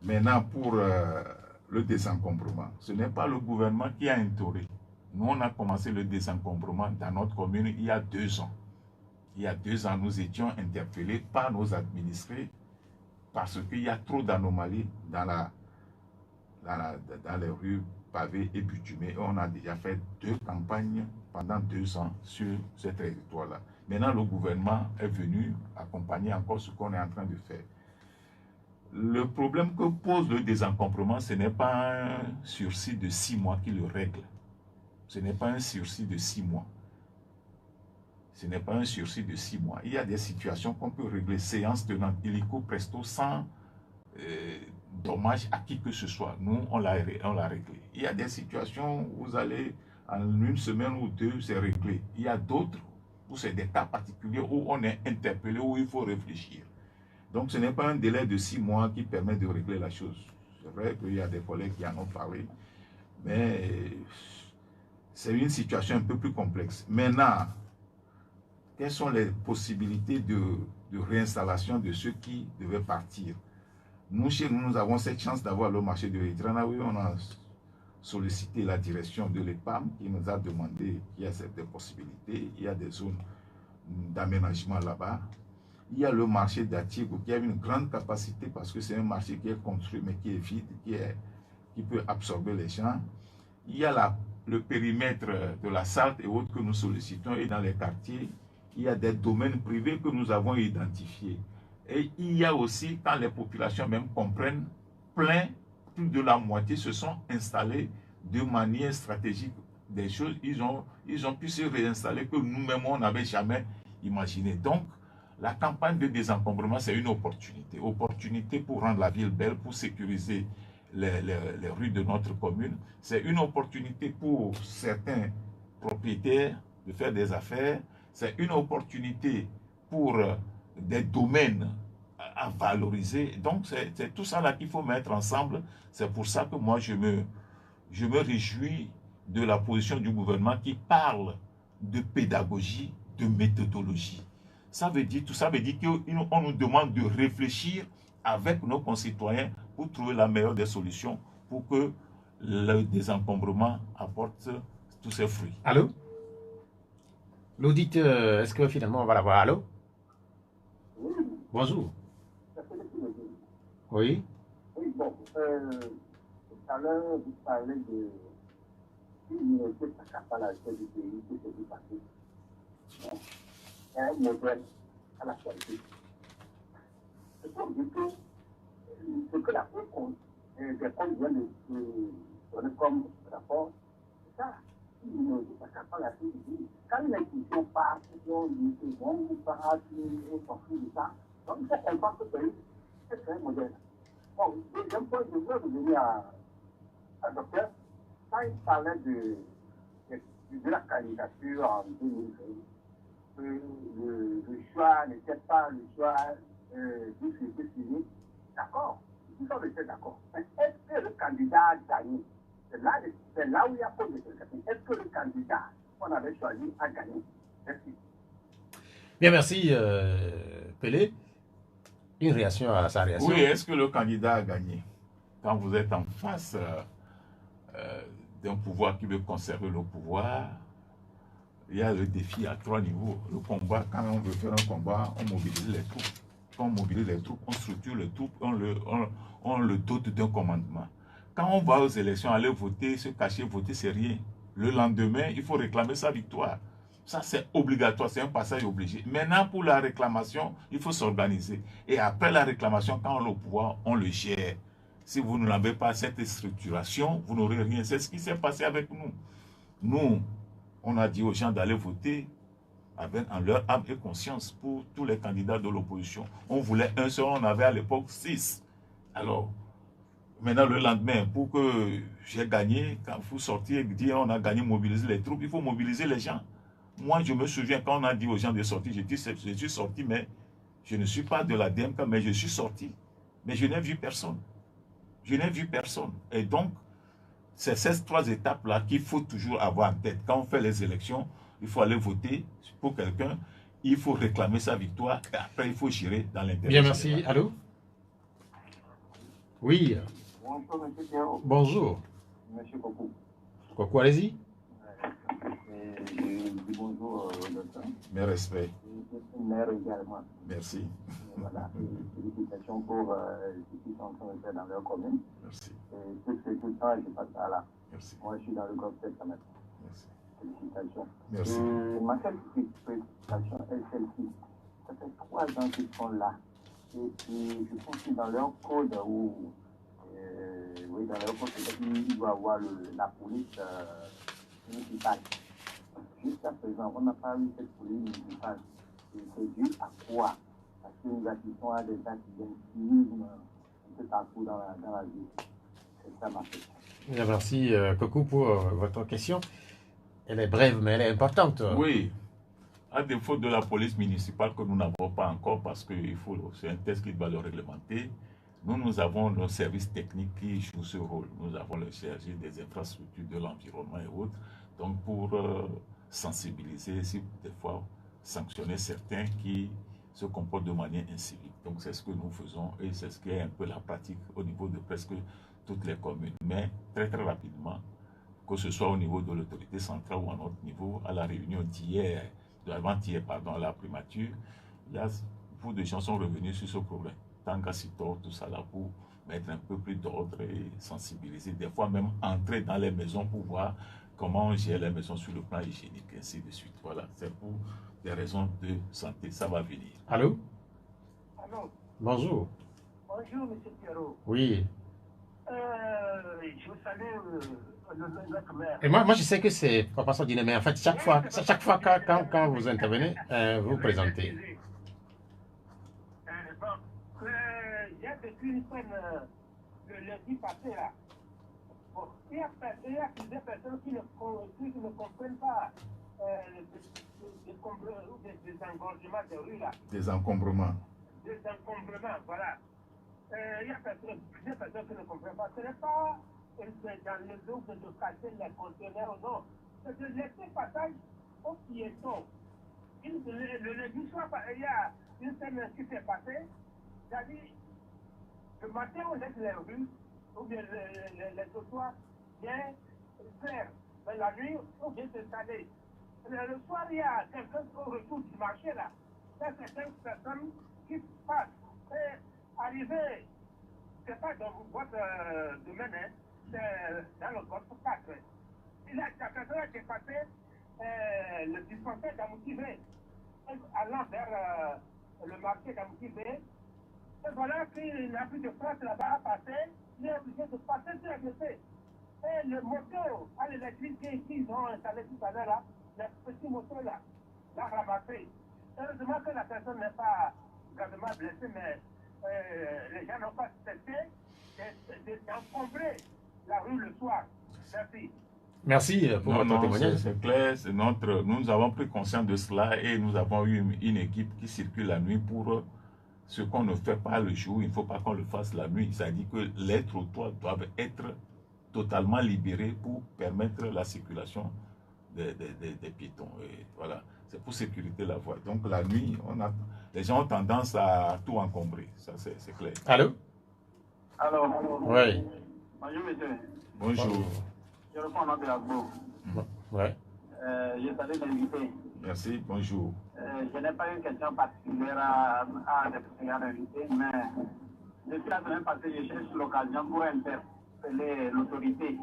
Maintenant, pour le désencombrement, ce n'est pas le gouvernement qui a instauré. Nous, on a commencé le désencombrement dans notre commune il y a 2 ans. Il y a 2 ans, nous étions interpellés par nos administrés parce qu'il y a trop d'anomalies dans les rues pavées et bitumées. On a déjà fait 2 campagnes pendant 2 ans sur ce territoire-là. Maintenant, le gouvernement est venu accompagner encore ce qu'on est en train de faire. Le problème que pose le désencombrement, ce n'est pas un sursis de 6 mois qui le règle. Ce n'est pas un sursis de 6 mois. Ce n'est pas un sursis de 6 mois. Il y a des situations qu'on peut régler séance tenante, illico presto, sans dommage à qui que ce soit. Nous, on l'a réglé. Il y a des situations où vous allez en 1 semaine ou 2, c'est réglé. Il y a d'autres où c'est des cas particuliers où on est interpellé, où il faut réfléchir. Donc, ce n'est pas un délai de 6 mois qui permet de régler la chose. C'est vrai qu'il y a des collègues qui en ont parlé, mais c'est une situation un peu plus complexe. Maintenant, quelles sont les possibilités de réinstallation de ceux qui devaient partir? Nous, chez nous, nous avons cette chance d'avoir le marché de l'Eritrea. Oui, on a sollicité la direction de l'EPAM qui nous a demandé qu'il y a cette possibilité. Il y a des zones d'aménagement là-bas. Il y a le marché d'Atigo qui a une grande capacité parce que c'est un marché qui est construit mais qui est vide, qui peut absorber les gens. Il y a le périmètre de la SALT et autres que nous sollicitons, et dans les quartiers, il y a des domaines privés que nous avons identifiés. Et il y a aussi, quand les populations même comprennent, plus de la moitié se sont installés de manière stratégique des choses. Ils ont pu se réinstaller que nous-mêmes, on n'avait jamais imaginé. Donc, la campagne de désencombrement, c'est une opportunité. Opportunité pour rendre la ville belle, pour sécuriser les rues de notre commune. C'est une opportunité pour certains propriétaires de faire des affaires. C'est une opportunité pour des domaines à valoriser. Donc, c'est tout ça là qu'il faut mettre ensemble. C'est pour ça que moi, je me réjouis de la position du gouvernement qui parle de pédagogie, de méthodologie. Ça veut dire, tout ça veut dire qu'on nous demande de réfléchir avec nos concitoyens pour trouver la meilleure des solutions pour que le désencombrement apporte tous ses fruits. Allô? L'audit, est-ce que finalement on va l'avoir? Allô? Oui, Bonjour. ça fait depuis le début. Oui? Oui, bon, tout à l'heure, vous parlez de l'immunité à la tête du pays qui s'est vu passer. C'est un modèle à l'actualité. C'est pour dire que ce que la Cour des comptes vient de donner comme rapport, c'est ça. L'immunité à la tête du pays. Quand une institution part, on dit que bon, on part, on s'en fout de ça. Donc, c'est important que le pays, c'est un modèle. Bon, deuxième point, je veux revenir à docteur. Quand il parlait de la candidature en 2020, le choix n'était pas le choix du février signé. D'accord, nous sommes d'accord. Mais est-ce que le candidat a gagné? C'est là où il y a pas de question. Est-ce que le candidat qu'on avait choisi a gagné? Merci. Bien, merci, Pelé. Une réaction à sa réaction. Oui, est-ce que le candidat a gagné? Quand vous êtes en face d'un pouvoir qui veut conserver le pouvoir, il y a le défi à 3 niveaux. Le combat, quand on veut faire un combat, on mobilise les troupes. Quand on mobilise les troupes, on structure les troupes, on le dote d'un commandement. Quand on va aux élections, aller voter, se cacher, voter, c'est rien. Le lendemain, il faut réclamer sa victoire. Ça, c'est obligatoire, c'est un passage obligé. Maintenant, pour la réclamation, il faut s'organiser. Et après la réclamation, quand on a le pouvoir, on le gère. Si vous n'avez pas cette structuration, vous n'aurez rien. C'est ce qui s'est passé avec nous. Nous, on a dit aux gens d'aller voter en leur âme et conscience pour tous les candidats de l'opposition. On voulait un seul, on avait à l'époque 6. Alors, maintenant, le lendemain, pour que j'ai gagné, quand vous sortiez et dire on a gagné, mobiliser les troupes, il faut mobiliser les gens. Moi, je me souviens quand on a dit aux gens de sortir, j'ai dit je suis sorti, mais je ne suis pas de la DMK, mais je suis sorti. Mais je n'ai vu personne. Je n'ai vu personne. Et donc, c'est ces 3 étapes-là qu'il faut toujours avoir en tête. Quand on fait les élections, il faut aller voter pour quelqu'un, il faut réclamer sa victoire, et après il faut gérer dans l'intérêt. Bien, merci. Allô? Oui. Bonjour, M. Théo. Bonjour. M. Coco. Coco, allez-y. Je dis bonjour au docteur. Mes respects. Une mère également. Merci. Voilà. Félicitations pour ce qu'ils sont en train de faire dans leur commune. Merci. Tout ce temps, je passe par là. Merci. Moi, je suis dans le groupe 7 maintenant. Merci. Félicitations. Merci. Ma seule préoccupation est celle-ci. Ça fait 3 ans qu'ils sont là. Et puis, je pense que dans leur code, oui, dans leur code, il doit y avoir la police municipale. Jusqu'à présent, on n'a pas eu cette police municipale. C'est dû à quoi? Parce que nous assistons à des actes d'incivisme un peu partout dans la ville. C'est ça ma question. Bien, merci, Coco, pour votre question. Elle est brève, mais elle est importante. Oui. À défaut de la police municipale que nous n'avons pas encore, parce que c'est un test qui doit le réglementer, nous avons nos services techniques qui jouent ce rôle. Nous avons le chargé des infrastructures de l'environnement et autres. Donc pour sensibiliser, si des fois sanctionner certains qui se comportent de manière incivique. Donc c'est ce que nous faisons et c'est ce qui est un peu la pratique au niveau de presque toutes les communes. Mais très rapidement, que ce soit au niveau de l'autorité centrale ou à notre niveau, à la réunion d'hier, d'avant-hier, pardon, à la primature, il y a beaucoup de gens sont revenus sur ce problème. Tant qu'à s'y tord, tout ça là pour mettre un peu plus d'ordre et sensibiliser. Des fois même entrer dans les maisons pour voir comment on gère les maisons sur le plan hygiénique, ainsi de suite. Voilà, c'est pour des raisons de santé, ça va venir. Allô? Alors, Bonjour. bonjour, M. Pierrot. Oui. Je vous salue notre maire. Et moi, je sais que c'est pas parce qu'on mais en fait, chaque fois quand vous intervenez, vous vous présentez. Bon, j'ai vécu une scène le lundi passé là. Bon, il y a plusieurs personnes qui ne comprennent pas des engorgements de rue là. Des encombrements. Des encombrements, voilà. Il y a plusieurs personnes qui ne comprennent pas. Ce n'est pas dans le dos de casser les conteneurs, non. C'est de laisser passage aux piétons. Le lundi soir, il y a une scène qui s'est passée. C'est-à-dire, le matin, on laisse les rues, ou bien les trottoirs bien clairs. Mais la nuit, on vient s'installer. Le soir, il y a quelqu'un au retour du marché, là. Il y a certaines personnes qui passent. Et arriver, c'est pas dans votre domaine, hein, c'est dans le golfe 4. Il y a la personne qui est passée le dispensaire d'Amouti-Bé, allant vers le marché d'Amouti-Bé. Et voilà qu'il n'a plus de place là-bas à passer, il est obligé de passer sur la GC. Et le moto à l'électricité qu'ils ont installé tout à l'heure là, le petit moto là, l'a ramassé. Heureusement que la personne n'est pas gravement blessée, mais les gens n'ont pas cessé d'encombrer la rue le soir. Merci. Merci pour votre témoignage. C'est clair, nous avons pris conscience de cela et nous avons eu une équipe qui circule la nuit pour ce qu'on ne fait pas le jour, il ne faut pas qu'on le fasse la nuit. C'est-à-dire que les trottoirs doivent être totalement libérés pour permettre la circulation des piétons. Et voilà, c'est pour sécuriser la voie. Donc la nuit, les gens ont tendance à tout encombrer, ça c'est clair. Allô? Alors, Oui. bonjour monsieur. Bonjour. Je reprends au nom de la Gbo. Ouais. Je salue l'invité. Merci, bonjour. Je n'ai pas une question particulière à l'invité, mais depuis la semaine passée, je cherche l'occasion pour interpeller l'autorité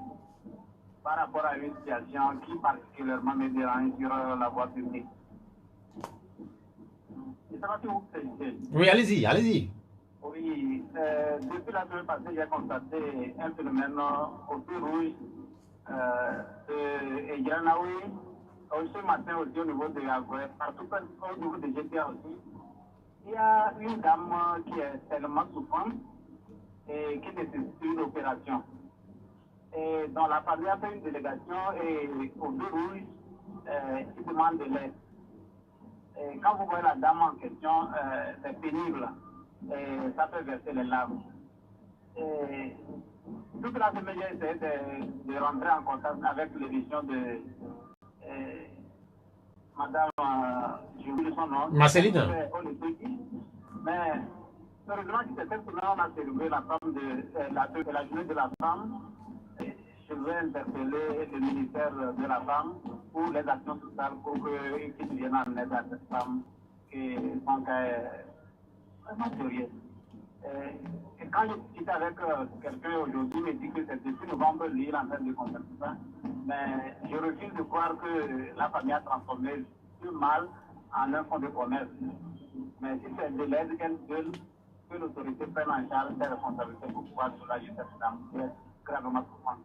par rapport à une situation qui particulièrement me dérange sur la voie publique. Je ne sais pas si vous saisissez. Oui, allez-y, allez-y. Oui, depuis la semaine passée, j'ai constaté un phénomène au feu rouge de Granaoui. Ce matin aussi au niveau de Agoué, partout au niveau de GTA aussi, il y a une dame qui est tellement souffrante et qui nécessite une opération. Et dans la famille a fait une délégation et au feu rouge, il demande de l'aide. Et quand vous voyez la dame en question, c'est pénible et ça peut verser les larmes. Et toute la semaine, j'ai essayé de rentrer en contact avec l'édition de Madame, j'ai oublié son nom. Marceline. Mais heureusement que cette semaine, on a célébré la journée de la femme. Je veux interpeller le ministère de la femme pour les actions sociales pour qu'ils viennent en aide à cette femme qui sont vraiment sérieuse. Et quand je discute avec quelqu'un aujourd'hui, il me dit que c'est depuis novembre, il est en train de comprendre ça. Mais je refuse de croire que la famille a transformé ce mal en un fonds de commerce. Mais si c'est de l'aide qu'elle veut, que l'autorité prenne en charge ses responsabilités pour pouvoir soulager cette dame qui est gravement souffrante.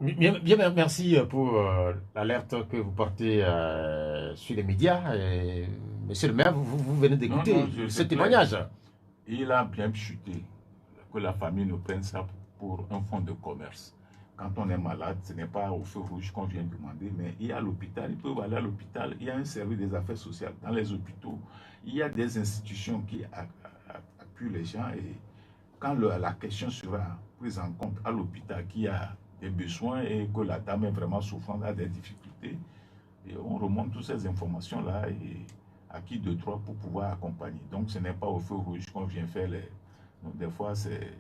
Bien, merci pour l'alerte que vous portez sur les médias. Monsieur le maire, vous venez d'écouter ce témoignage. Il a bien chuté que la famille ne prenne ça pour un fonds de commerce. Quand on est malade, ce n'est pas au feu rouge qu'on vient demander, mais il y a l'hôpital, ils peuvent aller à l'hôpital, il y a un service des affaires sociales dans les hôpitaux, il y a des institutions qui appuient les gens et quand la question sera prise en compte à l'hôpital, qu'il y a des besoins et que la dame est vraiment souffrante, a des difficultés. Et on remonte toutes ces informations-là et à qui de droit pour pouvoir accompagner. Donc ce n'est pas au feu rouge qu'on vient faire les... Donc, des fois, c'est...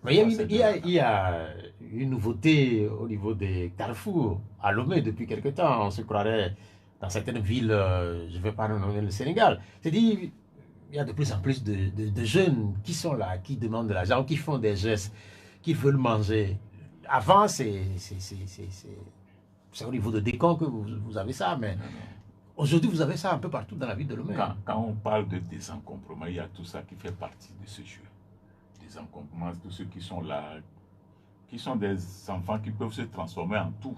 Mais il y a une nouveauté au niveau des carrefours à Lomé depuis quelque temps. On se croirait dans certaines villes, je ne vais pas nommer le Sénégal. C'est-à-dire, il y a de plus en plus de jeunes qui sont là, qui demandent de l'argent, qui font des gestes, qui veulent manger. Avant, c'est au niveau de Décon que vous avez ça, mais aujourd'hui, vous avez ça un peu partout dans la ville de Lomé. Quand on parle de désencombrement, il y a tout ça qui fait partie de ce jeu. Désencombrement, tous ceux qui sont là, qui sont des enfants qui peuvent se transformer en tout.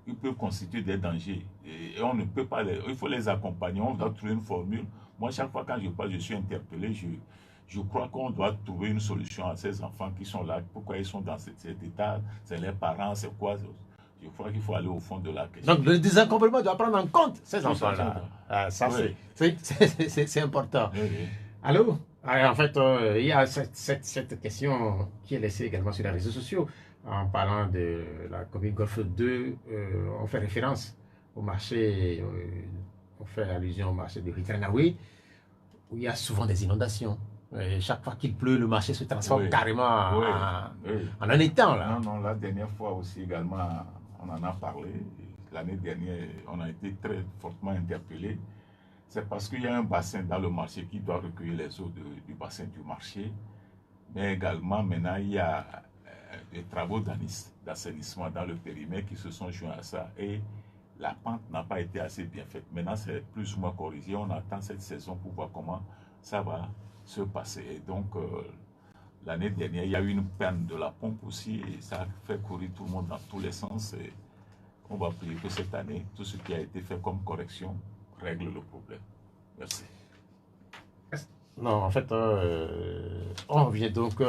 Ils peuvent constituer des dangers. Et on ne peut pas les... Il faut les accompagner, on doit trouver une formule. Moi, chaque fois quand je parle, je suis interpellé. Je crois qu'on doit trouver une solution à ces enfants qui sont là. Pourquoi ils sont dans cet état? C'est les parents, c'est quoi? Je crois qu'il faut aller au fond de la question. Donc, le désencombrement doit prendre en compte ces enfants-là. Ça, oui. C'est important. Oui, oui. Allô? En fait, il y a cette question qui est laissée également sur les réseaux sociaux. En parlant de la commune Golfe 2, on fait référence au marché, on fait allusion au marché de Ritranaoui, où il y a souvent des inondations. Et chaque fois qu'il pleut, le marché se transforme carrément en un étang. Là. Non, la dernière fois aussi également, on en a parlé. L'année dernière, on a été très fortement interpellés. C'est parce qu'il y a un bassin dans le marché qui doit recueillir les eaux du bassin du marché. Mais également, maintenant, il y a des travaux d'assainissement dans le périmètre qui se sont joints à ça. Et la pente n'a pas été assez bien faite. Maintenant, c'est plus ou moins corrigé. On attend cette saison pour voir comment ça va se passer. Et donc, l'année dernière, il y a eu une panne de la pompe aussi. Et ça a fait courir tout le monde dans tous les sens. Et on va prier que cette année, tout ce qui a été fait comme correction règle le problème. Merci. Non, en fait, on revient donc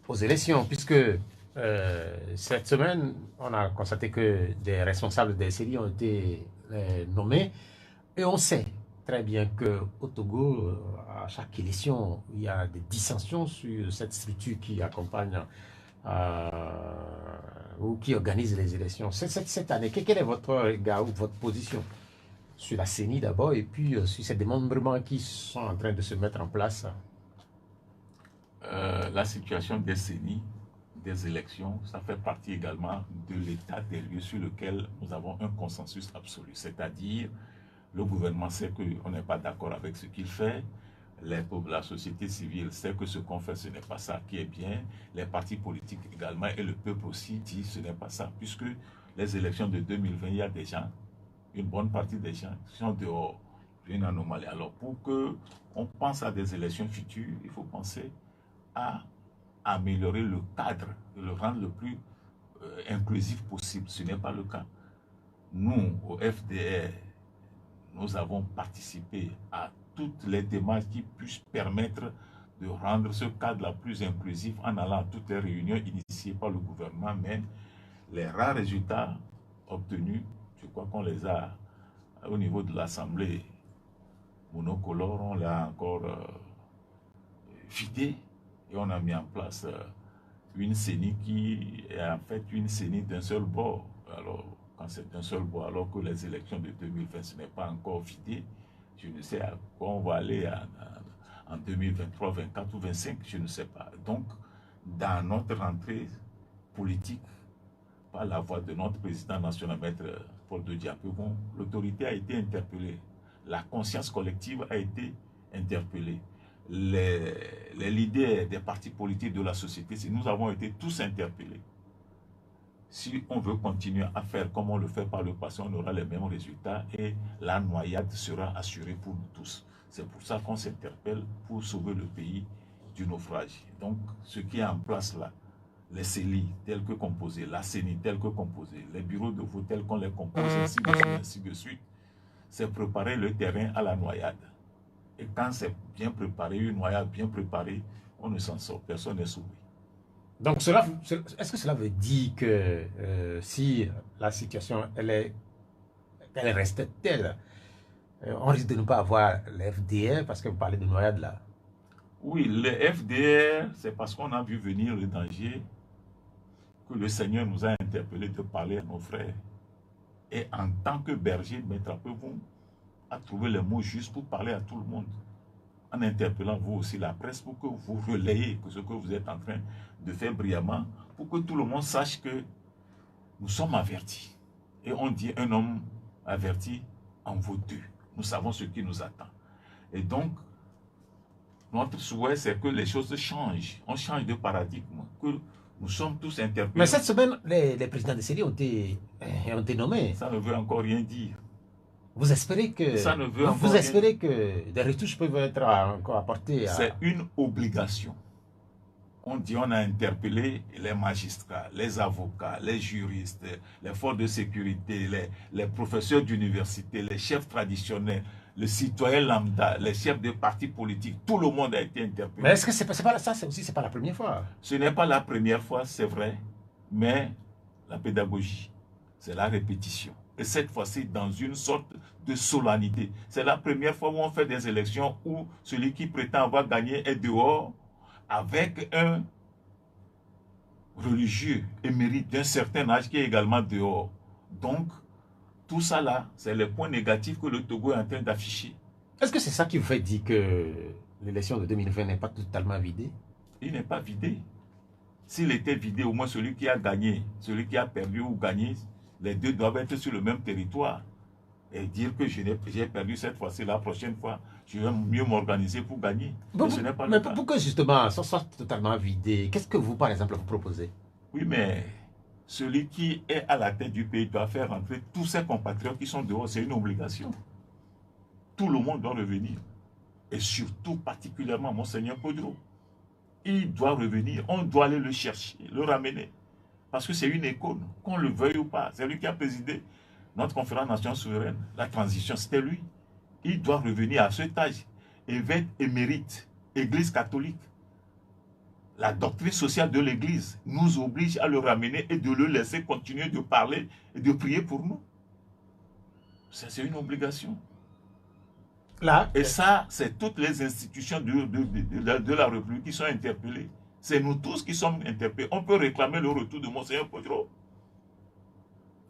aux élections, puisque cette semaine, on a constaté que des responsables des séries ont été nommés, et on sait très bien qu'au Togo, à chaque élection, il y a des dissensions sur cette structure qui accompagne ou qui organise les élections. Cette année, quel est votre regard ou votre position sur la CENI d'abord, et puis sur ces démembrements qui sont en train de se mettre en place? La situation des CENI, des élections, ça fait partie également de l'état des lieux sur lequel nous avons un consensus absolu. C'est-à-dire, le gouvernement sait qu'on n'est pas d'accord avec ce qu'il fait, la société civile sait que ce qu'on fait, ce n'est pas ça qui est bien, les partis politiques également, et le peuple aussi dit ce n'est pas ça, puisque les élections de 2020, il y a des gens, une bonne partie des gens qui sont dehors, une anomalie. Alors pour qu'on pense à des élections futures, il faut penser à améliorer le cadre, de le rendre le plus inclusif possible. Ce n'est pas le cas. Nous, au FDR, nous avons participé à toutes les démarches qui puissent permettre de rendre ce cadre la plus inclusif en allant à toutes les réunions initiées par le gouvernement, mais les rares résultats obtenus, je crois qu'on les a au niveau de l'Assemblée monocolore, on l'a encore vidé et on a mis en place une CENI qui est en fait une CENI d'un seul bord. Alors, quand c'est d'un seul bord, alors que les élections de 2020, ce n'est pas encore vidé, je ne sais à quoi on va aller en 2023, 2024 ou 2025, je ne sais pas. Donc, dans notre rentrée politique, par la voix de notre président national, Maître Paul de Diapevon, l'autorité a été interpellée. La conscience collective a été interpellée. Les leaders des partis politiques de la société, nous avons été tous interpellés. Si on veut continuer à faire comme on le fait par le passé, on aura les mêmes résultats et la noyade sera assurée pour nous tous. C'est pour ça qu'on s'interpelle pour sauver le pays du naufrage. Donc, ce qui est en place là, les CELI tels que composés, la CENI tels que composés, les bureaux de vote tels qu'on les compose, ainsi de suite, c'est préparer le terrain à la noyade. Et quand c'est bien préparé, une noyade bien préparée, on ne s'en sort, personne n'est sauvé. Donc, est-ce que cela veut dire que si la situation elle reste telle, on risque de ne pas avoir les FDR, parce que vous parlez de noyade là? Oui, les FDR, c'est parce qu'on a vu venir le danger que le Seigneur nous a interpellés de parler à nos frères. Et en tant que berger, Maître, appelez-vous à trouver les mots justes pour parler à tout le monde. En interpellant vous aussi la presse pour que vous relayez ce que vous êtes en train de faire brillamment, pour que tout le monde sache que nous sommes avertis. Et on dit un homme averti en vaut deux. Nous savons ce qui nous attend. Et donc, notre souhait, c'est que les choses changent. On change de paradigme, que nous sommes tous interpellés. Mais cette semaine, les présidents de série ont été nommés. Ça ne veut encore rien dire. Vous espérez que, Ça ne veut vous espérez que des retouches peuvent être encore apportées à... C'est une obligation. On dit on a interpellé les magistrats, les avocats, les juristes, les forces de sécurité, les professeurs d'université, les chefs traditionnels, le citoyen lambda, les chefs de partis politiques, tout le monde a été interpellé. Mais est-ce que c'est pas ça aussi, c'est pas la première fois? Ce n'est pas la première fois, c'est vrai, mais la pédagogie, c'est la répétition. Et cette fois-ci, dans une sorte de solennité. C'est la première fois où on fait des élections où celui qui prétend avoir gagné est dehors avec un religieux émérite d'un certain âge qui est également dehors. Donc, tout ça là, c'est le point négatif que le Togo est en train d'afficher. Est-ce que c'est ça qui vous fait dire que l'élection de 2020 n'est pas totalement vidée? Il n'est pas vidé. S'il était vidé, au moins celui qui a gagné, celui qui a perdu ou gagné, les deux doivent être sur le même territoire. Et dire que j'ai perdu cette fois-ci, la prochaine fois, je vais mieux m'organiser pour gagner. Mais ce n'est pas le cas. Pourquoi justement ça soit totalement vidé? Qu'est-ce que vous, par exemple, vous proposez? Oui, mais celui qui est à la tête du pays doit faire rentrer tous ses compatriotes qui sont dehors. C'est une obligation. Tout le monde doit revenir. Et surtout, particulièrement, Monseigneur Podro. Il doit revenir. On doit aller le chercher, le ramener. Parce que c'est une icône, qu'on le veuille ou pas. C'est lui qui a présidé notre conférence nationale souveraine. La transition, c'était lui. Il doit revenir à cet âge. Évêque émérite, Église catholique. La doctrine sociale de l'Église nous oblige à le ramener et de le laisser continuer de parler et de prier pour nous. C'est une obligation. Là, et ça, c'est toutes les institutions de la République qui sont interpellées. C'est nous tous qui sommes interpellés. On peut réclamer le retour de Monseigneur Podro.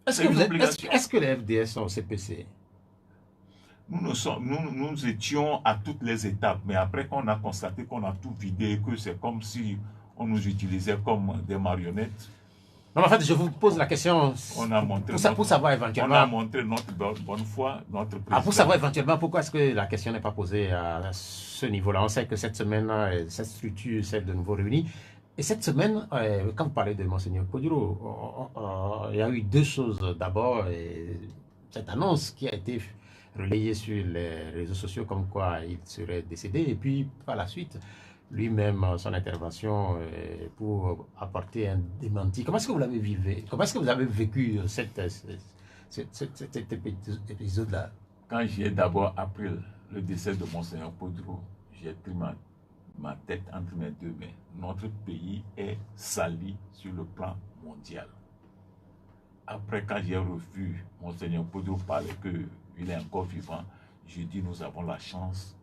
Est-ce que les FDS sont au CPC? Nous étions à toutes les étapes, mais après qu'on a constaté qu'on a tout vidé, que c'est comme si on nous utilisait comme des marionnettes. Non, en fait, je vous pose la question pour savoir éventuellement... On a montré notre bonne foi, notre président. Pour savoir éventuellement pourquoi est-ce que la question n'est pas posée à ce niveau-là. On sait que cette semaine, cette structure s'est de nouveau réunie. Et cette semaine, quand vous parlez de Monseigneur Podro, il y a eu deux choses. D'abord, cette annonce qui a été relayée sur les réseaux sociaux comme quoi il serait décédé. Et puis, par la suite, lui-même, son intervention pour apporter un démenti. Comment est-ce que vous l'avez vécu? Comment est-ce que vous avez vécu cet épisode-là? Quand j'ai d'abord appris le décès de Monseigneur Podro, j'ai pris ma tête entre mes deux mains. Notre pays est sali sur le plan mondial. Après, quand j'ai revu Monseigneur Podro parler qu'il est encore vivant, j'ai dit nous avons la chance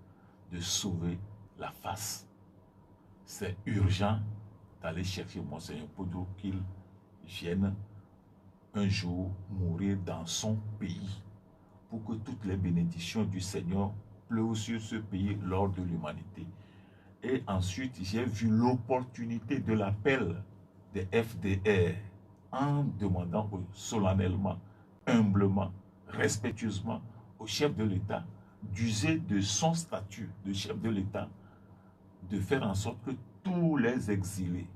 de sauver la face. C'est urgent d'aller chercher Monseigneur Podro qu'il vienne un jour mourir dans son pays pour que toutes les bénédictions du Seigneur pleuvent sur ce pays lors de l'humanité. Et ensuite, j'ai vu l'opportunité de l'appel des FDR en demandant solennellement, humblement, respectueusement au chef de l'État d'user de son statut de chef de l'État, de faire en sorte que tous les exilés,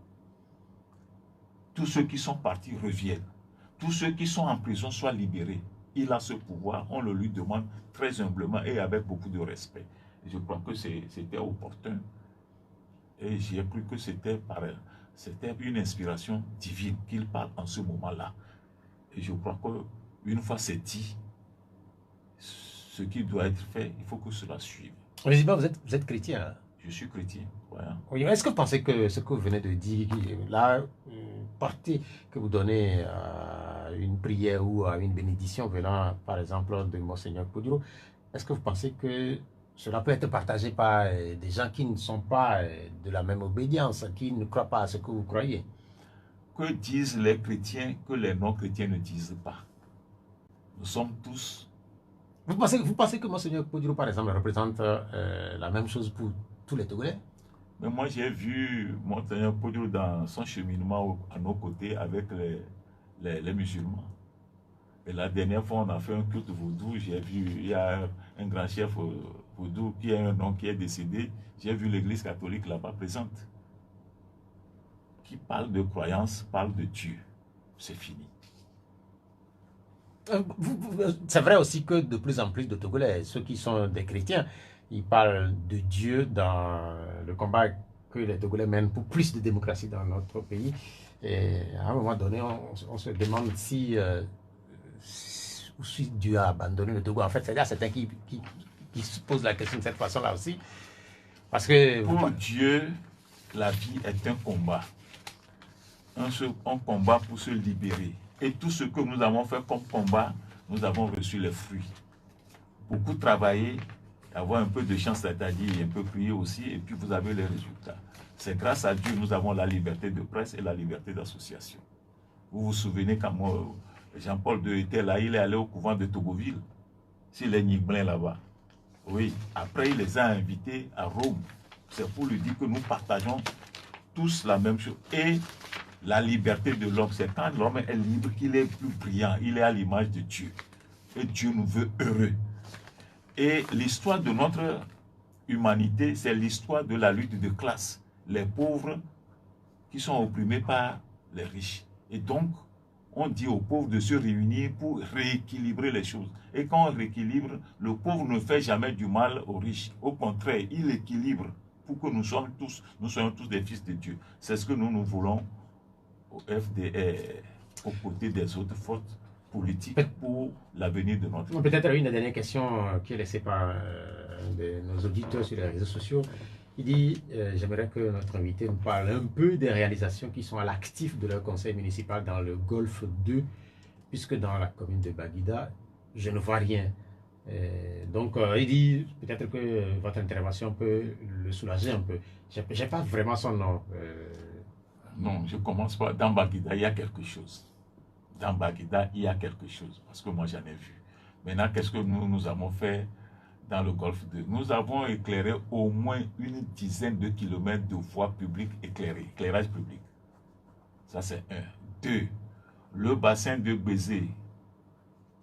tous ceux qui sont partis reviennent, tous ceux qui sont en prison soient libérés. Il a ce pouvoir, on le lui demande très humblement et avec beaucoup de respect. Je crois que c'était opportun. Et j'ai cru que c'était une inspiration divine qu'il parle en ce moment-là. Et je crois qu'une fois c'est dit, ce qui doit être fait, il faut que cela suive. Vous êtes chrétien, hein? Je suis chrétien, voilà. Oui, est-ce que vous pensez que ce que vous venez de dire, la partie que vous donnez à une prière ou à une bénédiction venant, par exemple, de Monseigneur Podro, est-ce que vous pensez que cela peut être partagé par des gens qui ne sont pas de la même obédience, qui ne croient pas à ce que vous croyez? que disent les chrétiens que les non-chrétiens ne disent pas. Nous sommes tous... Vous pensez que Monseigneur Podiro, par exemple, représente la même chose pour tous les Togolais? Mais moi, j'ai vu Monseigneur Podiro dans son cheminement à nos côtés avec les musulmans. Et la dernière fois, on a fait un culte vaudou. J'ai vu, il y a un grand chef vaudou qui a un nom qui est décédé. J'ai vu l'église catholique là-bas présente. Qui parle de croyance, parle de Dieu. C'est fini. C'est vrai aussi que de plus en plus de Togolais, ceux qui sont des chrétiens, ils parlent de Dieu dans le combat que les Togolais mènent pour plus de démocratie dans notre pays. Et à un moment donné, on se demande si Dieu a abandonné le Togo. En fait, c'est certains qui se posent la question de cette façon-là aussi. Parce que... Pour Dieu, la vie est un combat. Un combat pour se libérer. Et tout ce que nous avons fait comme combat, nous avons reçu les fruits. Beaucoup travailler, avoir un peu de chance, c'est-à-dire un peu prier aussi, et puis vous avez les résultats. C'est grâce à Dieu que nous avons la liberté de presse et la liberté d'association. Vous vous souvenez quand moi, Jean-Paul II était là, il est allé au couvent de Togoville, c'est les Nigblins là-bas. Oui, après il les a invités à Rome. C'est pour lui dire que nous partageons tous la même chose. Et la liberté de l'homme, c'est quand l'homme est libre qu'il est plus brillant, il est à l'image de Dieu. Et Dieu nous veut heureux. Et l'histoire de notre humanité, c'est l'histoire de la lutte de classe. Les pauvres qui sont opprimés par les riches. Et donc, on dit aux pauvres de se réunir pour rééquilibrer les choses. Et quand on rééquilibre, le pauvre ne fait jamais du mal aux riches. Au contraire, il équilibre pour que nous soyons tous des fils de Dieu. C'est ce que nous voulons au FDR, aux côtés des autres forces politiques pour l'avenir de notre pays. Peut-être une dernière question qui est laissée par de nos auditeurs sur les réseaux sociaux. Il dit, j'aimerais que notre invité nous parle un peu des réalisations qui sont à l'actif de leur conseil municipal dans le Golfe 2, puisque dans la commune de Baguida, je ne vois rien. Donc, il dit, peut-être que votre intervention peut le soulager un peu. Je n'ai pas vraiment son nom. Non, je commence pas. Dans Baguida, il y a quelque chose. Dans Baguida, il y a quelque chose, parce que moi, j'en ai vu. Maintenant, qu'est-ce que nous avons fait dans le Golfe 2? Nous avons éclairé au moins une dizaine de kilomètres de voies publiques éclairées, éclairage public. Ça, c'est un. Deux, le bassin de Bézé,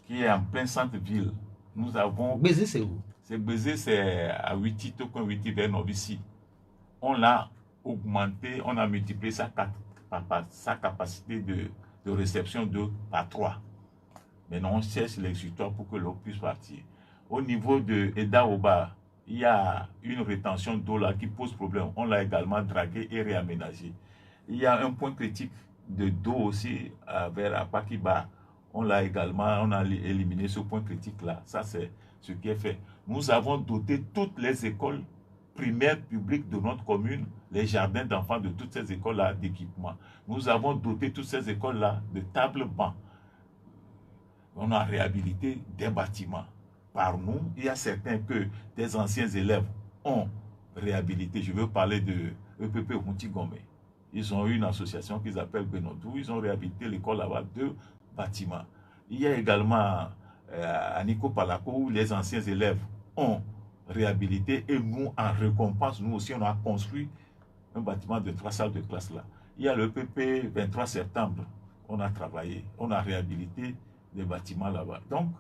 qui est en plein centre-ville. Nous avons... Bézé, c'est où? Bézé, c'est à Huiti, Tokon Huiti, vers Novici. On l'a augmenté, on a multiplié sa capacité de réception par 3. Maintenant, on cherche l'exutoire pour que l'eau puisse partir. Au niveau de Edaoba, il y a une rétention d'eau là qui pose problème. On l'a également dragué et réaménagé. Il y a un point critique d'eau aussi vers Apakiba. On l'a également, on a éliminé ce point critique là. Ça, c'est ce qui est fait. Nous avons doté toutes les écoles primaires publiques de notre commune, les jardins d'enfants de toutes ces écoles-là d'équipement. Nous avons doté toutes ces écoles-là de tables bancs. On a réhabilité des bâtiments. Par nous, il y a certains que des anciens élèves ont réhabilité. Je veux parler de EPP Routi-Gomé. Ils ont eu une association qu'ils appellent Benodou. Ils ont réhabilité l'école là-bas, 2 bâtiments. Il y a également à Nico Palako où les anciens élèves ont réhabilité et nous, en récompense, nous aussi, on a construit un bâtiment de 3 salles de classe là. Il y a le EPP 23 septembre. On a travaillé, on a réhabilité des bâtiments là-bas. Donc,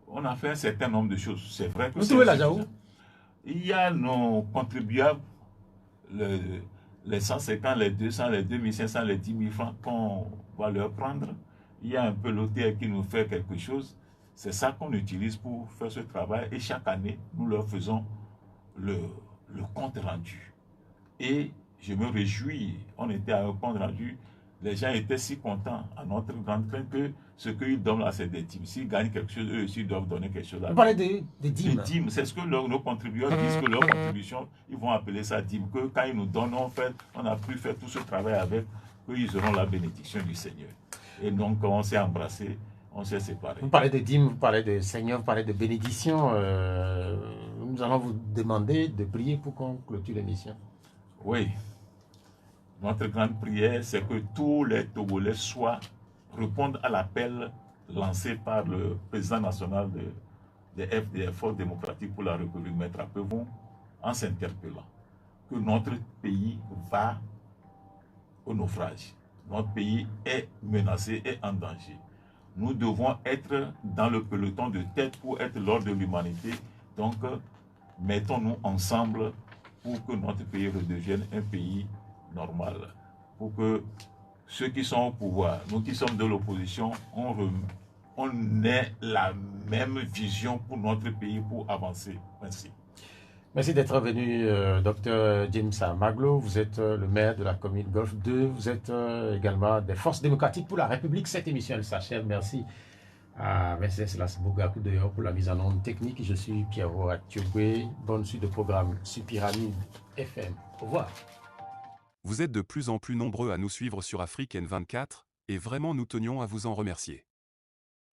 on a fait un certain nombre de choses. C'est vrai que... Vous trouvez l'argent où? Il y a nos contribuables, les 150, les 200, les 2500, les 10 000 francs qu'on va leur prendre. Il y a un peu l'hôtel qui nous fait quelque chose. C'est ça qu'on utilise pour faire ce travail. Et chaque année, nous leur faisons le compte rendu. Et je me réjouis, on était à un compte rendu. Les gens étaient si contents à notre grande crainte que ce qu'ils donnent là, c'est des dîmes. S'ils gagnent quelque chose, eux aussi doivent donner quelque chose là. Vous parlez de dîmes. Des dîmes, c'est ce que nos contributeurs disent que leur contribution, ils vont appeler ça dîme. Que quand ils nous donnent, on a pu faire tout ce travail avec, qu'ils auront la bénédiction du Seigneur. Et donc, on s'est embrassés, on s'est séparés. Vous parlez de dîmes, vous parlez de Seigneur, vous parlez de bénédiction. Nous allons vous demander de prier pour qu'on clôture l'émission. Oui. Notre grande prière, c'est que tous les Togolais répondent à l'appel lancé par le président national des FDF, Force démocratique pour la République, Maître Apevon, en s'interpellant que notre pays va au naufrage. Notre pays est menacé et en danger. Nous devons être dans le peloton de tête pour être l'ordre de l'humanité. Donc, mettons-nous ensemble pour que notre pays redevienne un pays normal. Pour que ceux qui sont au pouvoir, nous qui sommes de l'opposition, on ait la même vision pour notre pays pour avancer. Merci. Merci d'être venu, Dr James Maglo. Vous êtes le maire de la commune Golfe 2. Vous êtes également des Forces démocratiques pour la République. Cette émission, elle s'achève. Merci à Vincent Lasbogakou d'ailleurs pour la mise en onde technique. Je suis Pierrot Attiobé. Bonne suite de programme sur Pyramide FM. Au revoir. Vous êtes de plus en plus nombreux à nous suivre sur Afrique N24, et vraiment nous tenions à vous en remercier.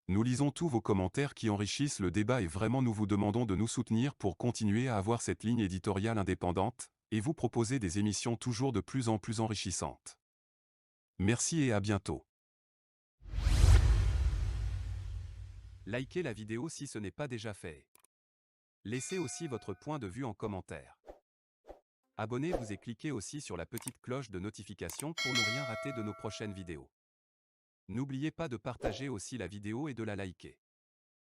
Nous lisons tous vos commentaires qui enrichissent le débat et vraiment nous vous demandons de nous soutenir pour continuer à avoir cette ligne éditoriale indépendante, et vous proposer des émissions toujours de plus en plus enrichissantes. Merci et à bientôt. Likez la vidéo si ce n'est pas déjà fait. Laissez aussi votre point de vue en commentaire. Abonnez-vous et cliquez aussi sur la petite cloche de notification pour ne rien rater de nos prochaines vidéos. N'oubliez pas de partager aussi la vidéo et de la liker.